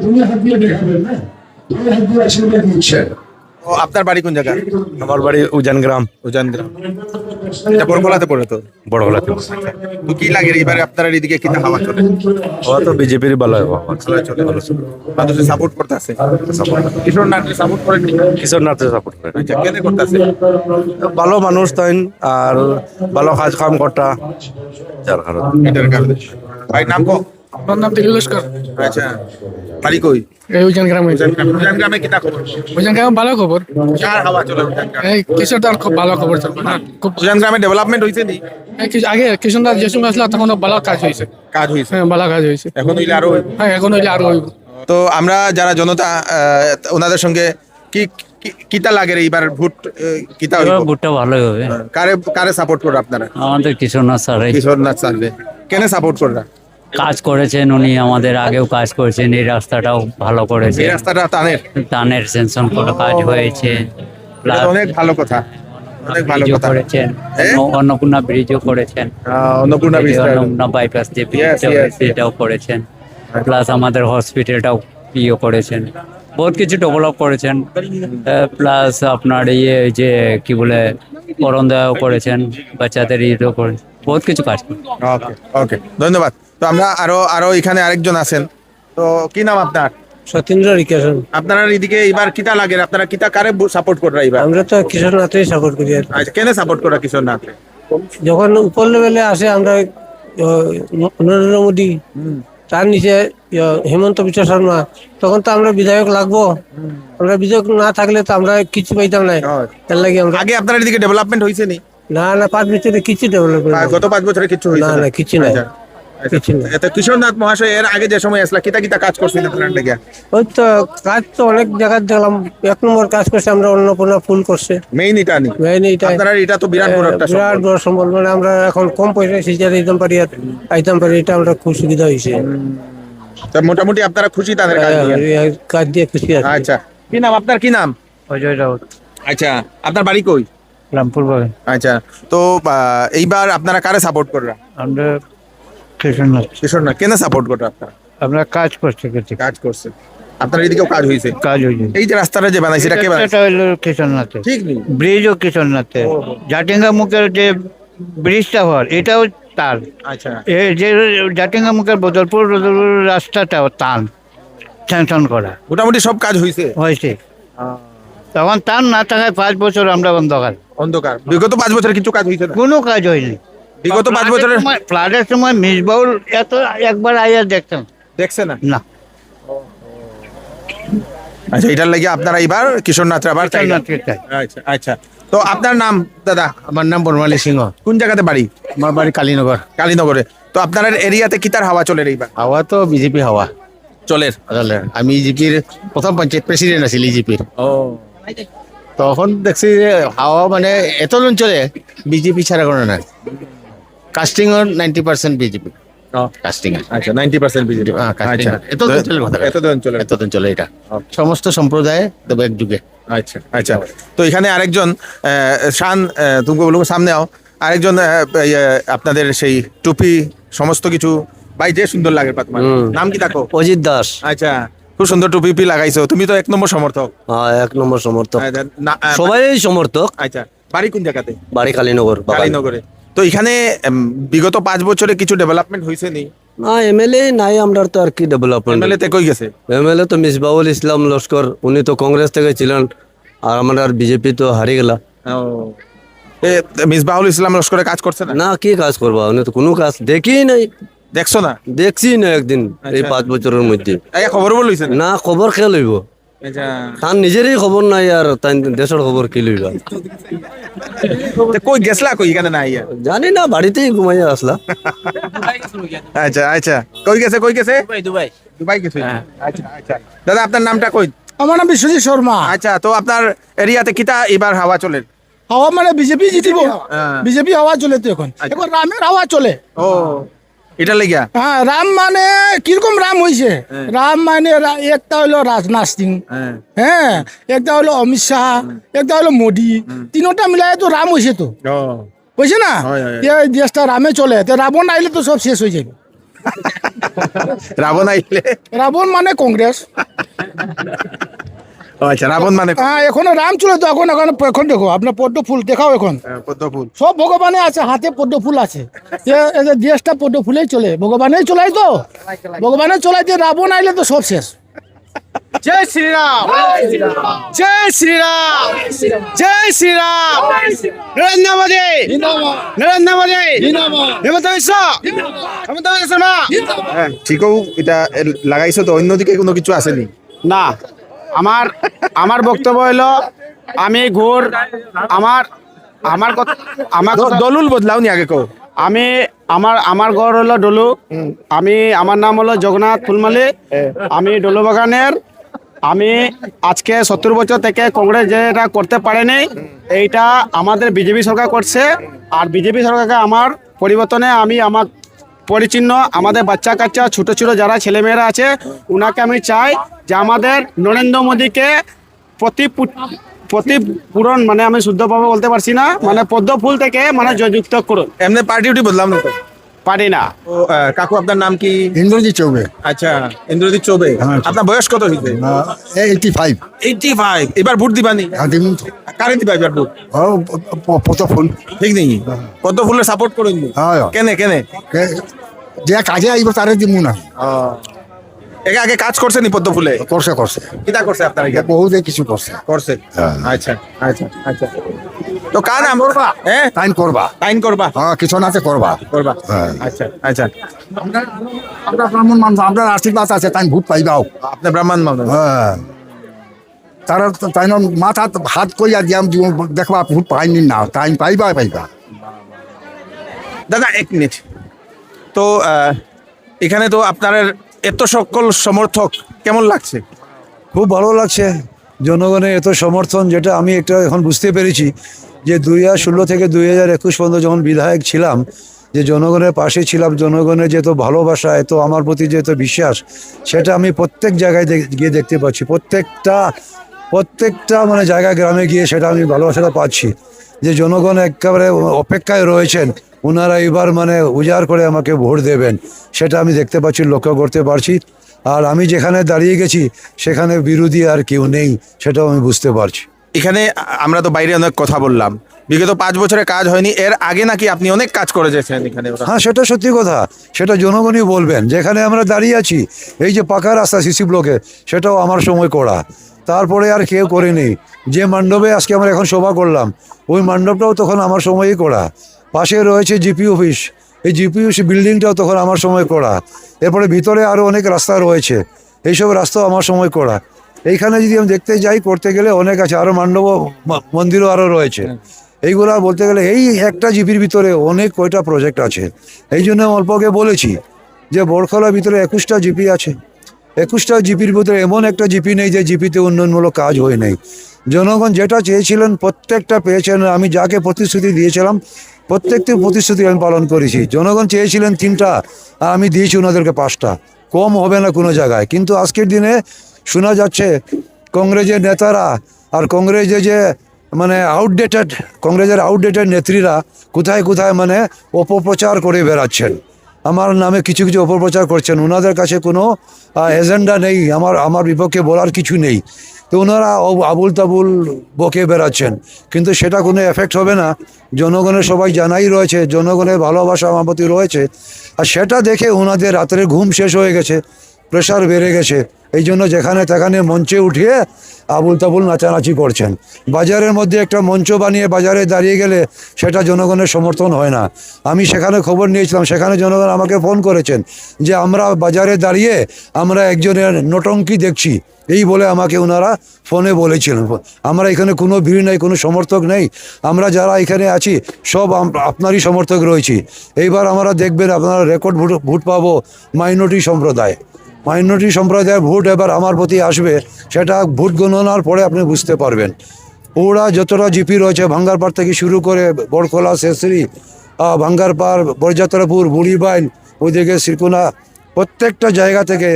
দুই হাত দিয়ে দেখাবেন না, 2 হাত দিয়ে আশীর্বাদ দিচ্ছেন। ও, আপনার বাড়ি কোন জায়গায়? আমার বাড়ি উজান গ্রাম। এটা বড়খোলাতে পড়ে তো? বড়গলাতে। তো কি লাগে এবারে আপনার এদিকে কিনা হাওয়া চলে? ওরা তো বিজেপির ভালো মানুষের সাপোর্ট করতেছে, কিশোরনাথকে সাপোর্ট করেন? কিশোরনাথের সাপোর্ট করে। আচ্ছা, কেন করতেছে? ভালো মানুষ তাই, আর ভালো কাজ কাম করতা, যার কারণে। এটার কারণে। ভাই নাম কো? আমার নাম দিলীপ লস্কর। আচ্ছা, বাড়ি কই? এই উজান গ্রামে। উজান গ্রামে কিনা খবর? উজান গ্রামে ভালো খবর। কার হাওয়া চলে উজান গ্রামে? এই কিশোরদার খুব ভালো খবর চলবে না, খুব উজান গ্রামে ডেভেলপমেন্ট হইছে নি? আগে কিশোরদার যে সময় আসলে তখন ভালো কাজ হয়েছে। কাজ হইছে? হ্যাঁ, ভালো কাজ হয়েছে। এখন হইলে আরো হইব? হ্যাঁ, এখন হইলে আরো হইব। তো আমরা যারা জনতা, ওনাদের সঙ্গে কিতা লাগে এইবার ভোট কিতা হইব? ভোটটা ভালোই হবে। কারে সাপোর্ট করবে আপনারা? আমাদের কিশোরনাথ স্যার কিশোরনাথ স্যারকে কেন সাপোর্ট কররা? কাজ করেছেন, উনি আমাদের আগেও কাজ করেছেন, এই রাস্তাটাও ভালো করেছে, এই রাস্তাটা টানের সেনশন করে কাজ হয়েছে, এটা তো অনেক ভালো কথা, অনেক ভালো ব্রিজও কথা। করেছেন, হ্যাঁ? অন্নপূর্ণা ব্রিজও করেছেন, অন্নপূর্ণা ব্রিজ, অন্নপূর্ণা বাইপাস যে ব্রিজটা হয়েছে এটাও করেছেন, প্লাস আমাদের হসপিটালটাও করেছেন, বহুত কিছু ডেভেলপ করেছেন, প্লাস আপনার যে কি বলে করণদাও করেছেন, বাচ্চাদের ইয়েও করেছেন, বহুত কিছু কাজ করেন। ওকে ওকে, ধন্যবাদ। তো আমরা আরো এখানে আরেকজন আছেন, তো কি নাম আপনার? সতীন্দ্র রিকেশন। আপনারা এদিকে এবার কিতা লাগে, আপনারা কিতা কারে সাপোর্ট কররা এবার? আমরা তো কিশোরনাথই সাপোর্ট করি। আচ্ছা, কেন সাপোর্ট করা কিশোরনাথ? যখন উপর লেভেলে আসে আমরা নরেন্দ্র মোদী, তার নিচে হেমন্ত বিশ্ব শর্মা, তখন তো আমরা বিধায়ক লাগবো। আমরা বিধায়ক না থাকলে তো আমরা কিছু পাইতাম না। তার লাগে আমরা আগে আপনার এদিকে ডেভেলপমেন্ট হইছে নি? না 5 বছরে কিছু ডেভেলপ গত 5 বছরে কিছু হইছে না, কিছু নাই। কিছু না। এটা কিশোরনাথ মহাশয় এর আগে যে সময় আসলা কিতা কাজ করছেন আপনার লেগে? ওই তো কাজ তো অনেক জায়গায় দেখলাম, 1 নম্বর কাজ করছে আমরা অন্নপূর্ণা ফুল করছে, মেইন এটা নি আপনারা, এটা তো বিরাট বড় একটা বিরাট বড় সম্বল। মানে আমরা এখন কম পয়সায় সিজার দিতাম পারি, এটা আমরা খুব সুবিধা হয়েছে। তো মোটামুটি আপনারা খুশি তাদের কাজ নিয়ে? কাজ দিয়ে খুশি আছে। আচ্ছা, কি নাম আপনার? কি নাম? অজয় রাউত। আচ্ছা, আপনার বাড়ি কই? রামপুর বাগান। আচ্ছা, তো এইবার আপনারা কারে সাপোর্ট কররা? আমরা কিশোরনাথ। কিশোরনাথ কেন সাপোর্ট কররা আপনারা? আমরা কাজ করছি, কাজ করছে আপনার এদিকেও কাজ হইছে? কাজ হয়েছে। এই যে রাস্তাটা যে বানাইছে এটা কে বানাইছে? এটা হলো কিশোরনাথে, ঠিক নেই? ব্রিজও কিশোরনাথে, জাটিঙ্গা মুখের যে ব্রিজটা হওয়ার এটাও তার। আচ্ছা, এই যে জাটিঙ্গা মুখের বদলপুর রাস্তাটাও তার স্যাংশন করা মোটামুটি সব কাজ হইছে। হয়েছে। তখন তার না থাকায় 5 বছর আমরা অন্ধকার। বিগত 5 বছরে কিছু কাজ হইছে না? কোনো কাজ হয়নি। বিগত 5 বছরে ফ্লাডের সময় মিসবাউল এত একবার আইয়া দেখতাম দেখছে না? না। আচ্ছা, এটার লাগি আপনারা এবার কিশোরনাথ আবার চাই? আচ্ছা আচ্ছা, তো আপনার নাম দাদা? আমার নাম বনমালী সিংহ। কোন জায়গাতে বাড়ি? আমার বাড়ি কালীনগর। কালীনগরে। তো আপনার এরিয়াতে কিতার হাওয়া চলে এইবার? হাওয়া তো বিজেপি হাওয়া চলের। আমি ইজিপির প্রথম পঞ্চায়েত প্রেসিডেন্ট আছি ইজিপির। তখন দেখছি যে হাওয়া মানে এত অঞ্চলে বিজেপি ছাড়া কোনো নাই। Casting 90% BJP casting. আচ্ছা, 90% বিজেপি। আচ্ছা, এত অঞ্চলে এত অঞ্চলে এটা সমস্ত সম্প্রদায় তবে একযুগে। আচ্ছা আচ্ছা, তো এখানে আরেকজন শান, তুমি বলবো সামনে আও, আরেকজন আপনাদের সেই টুপি সমস্ত কিছু, ভাই যে সুন্দর লাগে তোমার নাম কি? থাকো অজিত দাস। আচ্ছা, খুব সুন্দর টুপি লাগাইছো, তুমি তো 1 নম্বর সমর্থক। 1 নম্বর সমর্থক, আচ্ছা, সবাই সমর্থক। আচ্ছা, বাড়ি কোন জায়গাতে? বাড়ি কালীনগর। কালীনগরে। তো এখানে বিগত 5 বছরে কিছু ডেভেলপমেন্ট হয়েছে নি? না, এমএলএ নাই আমরা তো আর কি ডেভেলপমেন্ট। এমএলএ তে কই গেছে? এমএলএ তো মিসবাউল ইসলাম লস্কর, উনি তো কংগ্রেস থেকে ছিলেন, আর আমরা আর বিজেপি তো হারিয়ে গেলা। মিসবাহুল ইসলাম লস্করে কাজ করছে না? না, কি কাজ করবা, উনি তো কোনো কাজ দেখি নাই, দেখছো না? দেখছি না একদিন এই 5 বছরের মধ্যে। খবর বলিছে না, খবর কে লইব, তার নিজেরই খবর নাই, আর তাই দেশের খবর কি লইবা। কই গেছলা, কই এখানে নাই? জানি না, বাড়িতেই ঘুমাইয়া আসলা। আচ্ছা আচ্ছা, কই গেছে কই গেছে? দুবাই। দুবাই গেছে। আচ্ছা আচ্ছা, দাদা আপনার নামটা কই? আমার নাম বিশ্বজিৎ শর্মা। আচ্ছা, তো আপনার এরিয়াতে কিটা এবার হাওয়া চলে? হাওয়া মানে বিজেপি জিতিব, বিজেপি হাওয়া চলে তো এখন, এখন রামের হাওয়া চলে। ও, এটা লেগিয়া? হ্যাঁ, রাম মানে কিরকম রাম হয়েছে, রাম মানে একটা হলো রাজনাথ সিং, হ্যাঁ, একটা হলো অমিত শাহ, একটা হলো মোদি, তিনটা মিলাই তো রাম হয়েছে তো, বুঝছে না? এই দেশটা রামে চলে, তো রাবণ আইলে তো সব শেষ হয়ে যাবে। রাবণ আইলে? রাবণ মানে কংগ্রেস। আচ্ছা, রাবণ মানে? হ্যাঁ, এখনো রাম চলে তো, এখন এখন এখন দেখো আপনার পদ্ম ফুল দেখাও, এখন পদ্ম ফুল সব ভগবানে আছে, হাতে পদ্ম ফুল আছে, এই যে দেশটা পদ্ম ফুলেই চলে, ভগবানেই চলাই তো, ভগবানের চলাই দিয়ে রাবণ আইলে তো সব শেষ। জয় শ্রীরাম, জয় শ্রীরাম, জয় শ্রীরাম, নরেন্দ্র মোদী, নরেন্দ্র মোদী, হেমন্ত বিশ্ব, হেমন্ত বিশ্ব শর্মা। ঠিকও এটা লাগাইছো তো, অন্যদিকে কোনো কিছু আসেনি? না, আমার আমার বক্তব্য হলো, আমি ঘোর আমার আমার আমার দলুল বদলাওনি আগে কো। আমি আমার ঘর হলো ডলু, আমার নাম হলো জগন্নাথ ফুলমালি, আমি ডলু বাগানের। আমি আজকে 70 বছর থেকে কংগ্রেস যেটা করতে পারেনি, এইটা আমাদের বিজেপি সরকার করছে। আর বিজেপি সরকারকে আমার পরিবর্তনে আমি আমার পরিচিহ্ন, আমাদের বাচ্চা কাচ্চা ছোটো ছোটো যারা ছেলেমেয়েরা আছে, ওনাকে আমি চাই যে আমাদের নরেন্দ্র মোদীকে প্রতিপূরণ, মানে আমি শুদ্ধভাবে বলতে পারছি না, মানে পদ্ম ফুল থেকে মানে জয়যুক্ত করুন। এমনি পার্টি উটি বদলাম না তো? পারি না। কাকু আপনার নাম কি? ইন্দ্রজিৎ চৌবে। আচ্ছা, ইন্দ্রজিৎ চৌবে। আপনার বয়স কত হইছে? 85। 85। এবার ভোট দিবানি? কারে দিবা এবার ভোট? পদ্ম ফুল ঠিক নেই? পদ্ম ফুলের সাপোর্ট করুন? কেনে কেনে? যে কাজে আইব তারে দিমু না। একে আগে কাজ করছে নি পদ্ম ফুলে? করছে করছে, কিটা করছে আপনার? বহুত কিছু করছে করছে। আচ্ছা আচ্ছা আচ্ছা, তো কার নাম? হ্যাঁ, টাইম করবা, টাইম করবা। হ্যাঁ, কিছু নাতে করবা করবা। হ্যাঁ। আচ্ছা আচ্ছা, আমরা ব্রাহ্মণ মানুষ, আমরা আশীর্বাদ আছে, টাইম ভোট পাইবাও। আপনি ব্রাহ্মণ মানুষ? হ্যাঁ, তারা তাই মাথা হাত কইয়া দিয়াম, দেখবা ভোট পাইনি না, টাইম পাইবা পাইবা। দাদা এক মিনিট, তো এখানে তো আপনার এত সকল সমর্থক, কেমন লাগছে? খুব ভালো লাগছে, জনগণের এত সমর্থন, যেটা আমি একটা এখন বুঝতে পেরেছি যে 2016 থেকে 2021 পর্যন্ত যখন বিধায়ক ছিলাম, যে জনগণের পাশে ছিলাম, জনগণের যে এত ভালোবাসা, এত আমার প্রতি যে এত বিশ্বাস, সেটা আমি প্রত্যেক জায়গায় গিয়ে দেখতে পাচ্ছি। প্রত্যেকটা মানে জায়গা, গ্রামে গিয়ে সেটা আমি ভালোবাসাটা পাচ্ছি, যে জনগণ একেবারে অপেক্ষায় রয়েছেন, ওনারা এবার মানে উজাড় করে আমাকে ভোট দেবেন, সেটা আমি দেখতে পাচ্ছি, লক্ষ্য করতে পারছি। আর আমি যেখানে দাঁড়িয়ে গেছি সেখানে বিরোধী আর কেউ নেই, সেটাও আমি বুঝতে পারছি। এখানে আমরা তো বাইরে অনেক কথা বললাম, বিগত 5 বছরে কাজ হয়নি, এর আগে নাকি আপনি অনেক কাজ করে গেছেন এখানে? হ্যাঁ, সেটা সত্যি কথা, সেটা জনগণই বলবেন। যেখানে আমরা দাঁড়িয়ে আছি, এই যে পাকা রাস্তা সিসি ব্লকে, সেটাও আমার সময় করা, তারপরে আর কেউ করেনি। যে মণ্ডপে আজকে আমরা এখন সভা করলাম, ওই মণ্ডপটাও তখন আমার সময়ই করা। পাশে রয়েছে জিপি অফিস, এই জিপি অফিস বিল্ডিংটাও তখন আমার সময় করা। এরপরে ভিতরে আরও অনেক রাস্তা রয়েছে, এইসব রাস্তাও আমার সময় করা। এইখানে যদি আমি দেখতে যাই, করতে গেলে অনেক আছে, আরও মণ্ডপ মন্দিরও আরও রয়েছে। এইগুলা বলতে গেলে এই একটা জিপির ভিতরে অনেক কয়টা প্রজেক্ট আছে। এই জন্য অল্পকে বলেছি যে বড়খলার ভিতরে 21টা জিপি আছে, 21টা জিপির ভিতরে এমন একটা জিপি নেই যে জিপিতে উন্নয়নমূলক কাজ হয় নাই। জনগণ যেটা চেয়েছিলেন প্রত্যেকটা পেয়েছেন। আমি যাকে প্রতিশ্রুতি দিয়েছিলাম প্রত্যেকটি প্রতিশ্রুতি আমি পালন করেছি। জনগণ চেয়েছিলেন 3টা, আর আমি দিয়েছি ওনাদেরকে 5টা, কম হবে না কোনো জায়গায়। কিন্তু আজকের দিনে শোনা যাচ্ছে কংগ্রেসের নেতারা আর কংগ্রেসের যে মানে কংগ্রেসের আউটডেটেড নেত্রীরা কোথায় কোথায় মানে অপপ্রচার করে বেড়াচ্ছেন, আমার নামে কিছু কিছু অপপ্রচার করছেন। ওনাদের কাছে কোনো এজেন্ডা নেই, আমার বিপক্ষে বলার কিছু নেই, তো ওনারা আবুল তাবুল বকে বেড়াচ্ছেন। কিন্তু সেটা কোনো এফেক্ট হবে না, জনগণের সবাই জানাই রয়েছে, জনগণের ভালোবাসা আমার প্রতি রয়েছে। আর সেটা দেখে ওনাদের রাতের ঘুম শেষ হয়ে গেছে, প্রেশার বেড়ে গেছে, এই জন্য যেখানে তেখানে মঞ্চে উঠিয়ে আবুল তাবুল নাচানাচি করছেন। বাজারের মধ্যে একটা মঞ্চ বানিয়ে বাজারে দাঁড়িয়ে গেলে সেটা জনগণের সমর্থন হয় না। আমি সেখানে খবর নিয়েছিলাম, সেখানে জনগণ আমাকে ফোন করেছেন যে আমরা বাজারে দাঁড়িয়ে আমরা একজনের নটঙ্কি দেখছি, এই বলে আমাকে ওনারা ফোনে বলেছিলেন। আমরা এখানে কোনো ভিড় নেই, কোনো সমর্থক নেই, আমরা যারা এখানে আছি সব আপনারই সমর্থক রয়েছি। এইবার আমরা দেখবেন আপনারা রেকর্ড ভোট পাবো মাইনরিটি সম্প্রদায়ের ভোট এবার আমার প্রতি আসবে, সেটা ভোট গণনার পরে আপনি বুঝতে পারবেন। ওরা যতটা জিপি রয়েছে ভাঙ্গারপাড় থেকে শুরু করে বড়খোলা, শেষরি, ভাঙ্গারপাড়, বরযাত্রাপুর, বুড়িবাইল, ওইদিকে শ্রীকোনা, প্রত্যেকটা জায়গা থেকে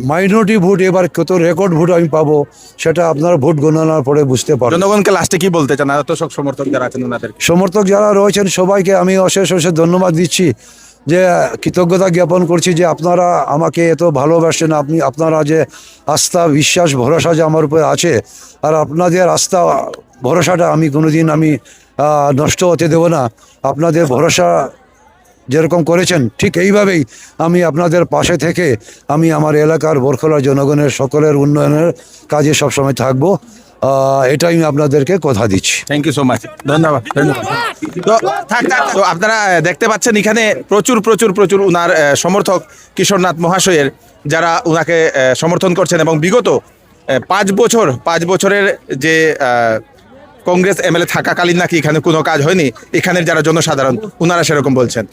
মাইনরিটি ভোট এবার কত রেকর্ড ভোট আমি পাবো সেটা আপনারা ভোট গণনার পরে বুঝতে পারবেন। জনগণকে লাস্টে কি বলতে চান দর্শক সমর্থক যারা আছেন ওনাদের? সমর্থক যারা রয়েছেন সবাইকে আমি অশেষ ধন্যবাদ দিচ্ছি, যে কৃতজ্ঞতা জ্ঞাপন করছি যে আপনারা আমাকে এত ভালোবাসেন, আপনারা যে আস্থা, বিশ্বাস, ভরসা যে আমার উপরে আছে, আর আপনাদের আস্থা ভরসাটা আমি কোনোদিন নষ্ট হতে দেব না। আপনাদের ভরসা যেরকম করেছেন ঠিক এইভাবেই আমি আপনাদের পাশে থেকে আমি আমার এলাকার বড়খোলার জনগণের সকলের উন্নয়নের কাজে সবসময় থাকবো, এটাই আমি আপনাদেরকে কথা দিচ্ছি। থ্যাংক ইউ সো মাচ, ধন্যবাদ। তো আপনারা দেখতে পাচ্ছেন এখানে প্রচুর উনার সমর্থক কিশোরনাথ মহাশয়ের, যারা উনাকে সমর্থন করছেন এবং বিগত 5 বছরের যে কংগ্রেস এমএলএ থাকাকালীন নাকি এখানে কোনো কাজ হয়নি, এখানের যারা জনসাধারণ উনারা সেরকম বলছেন।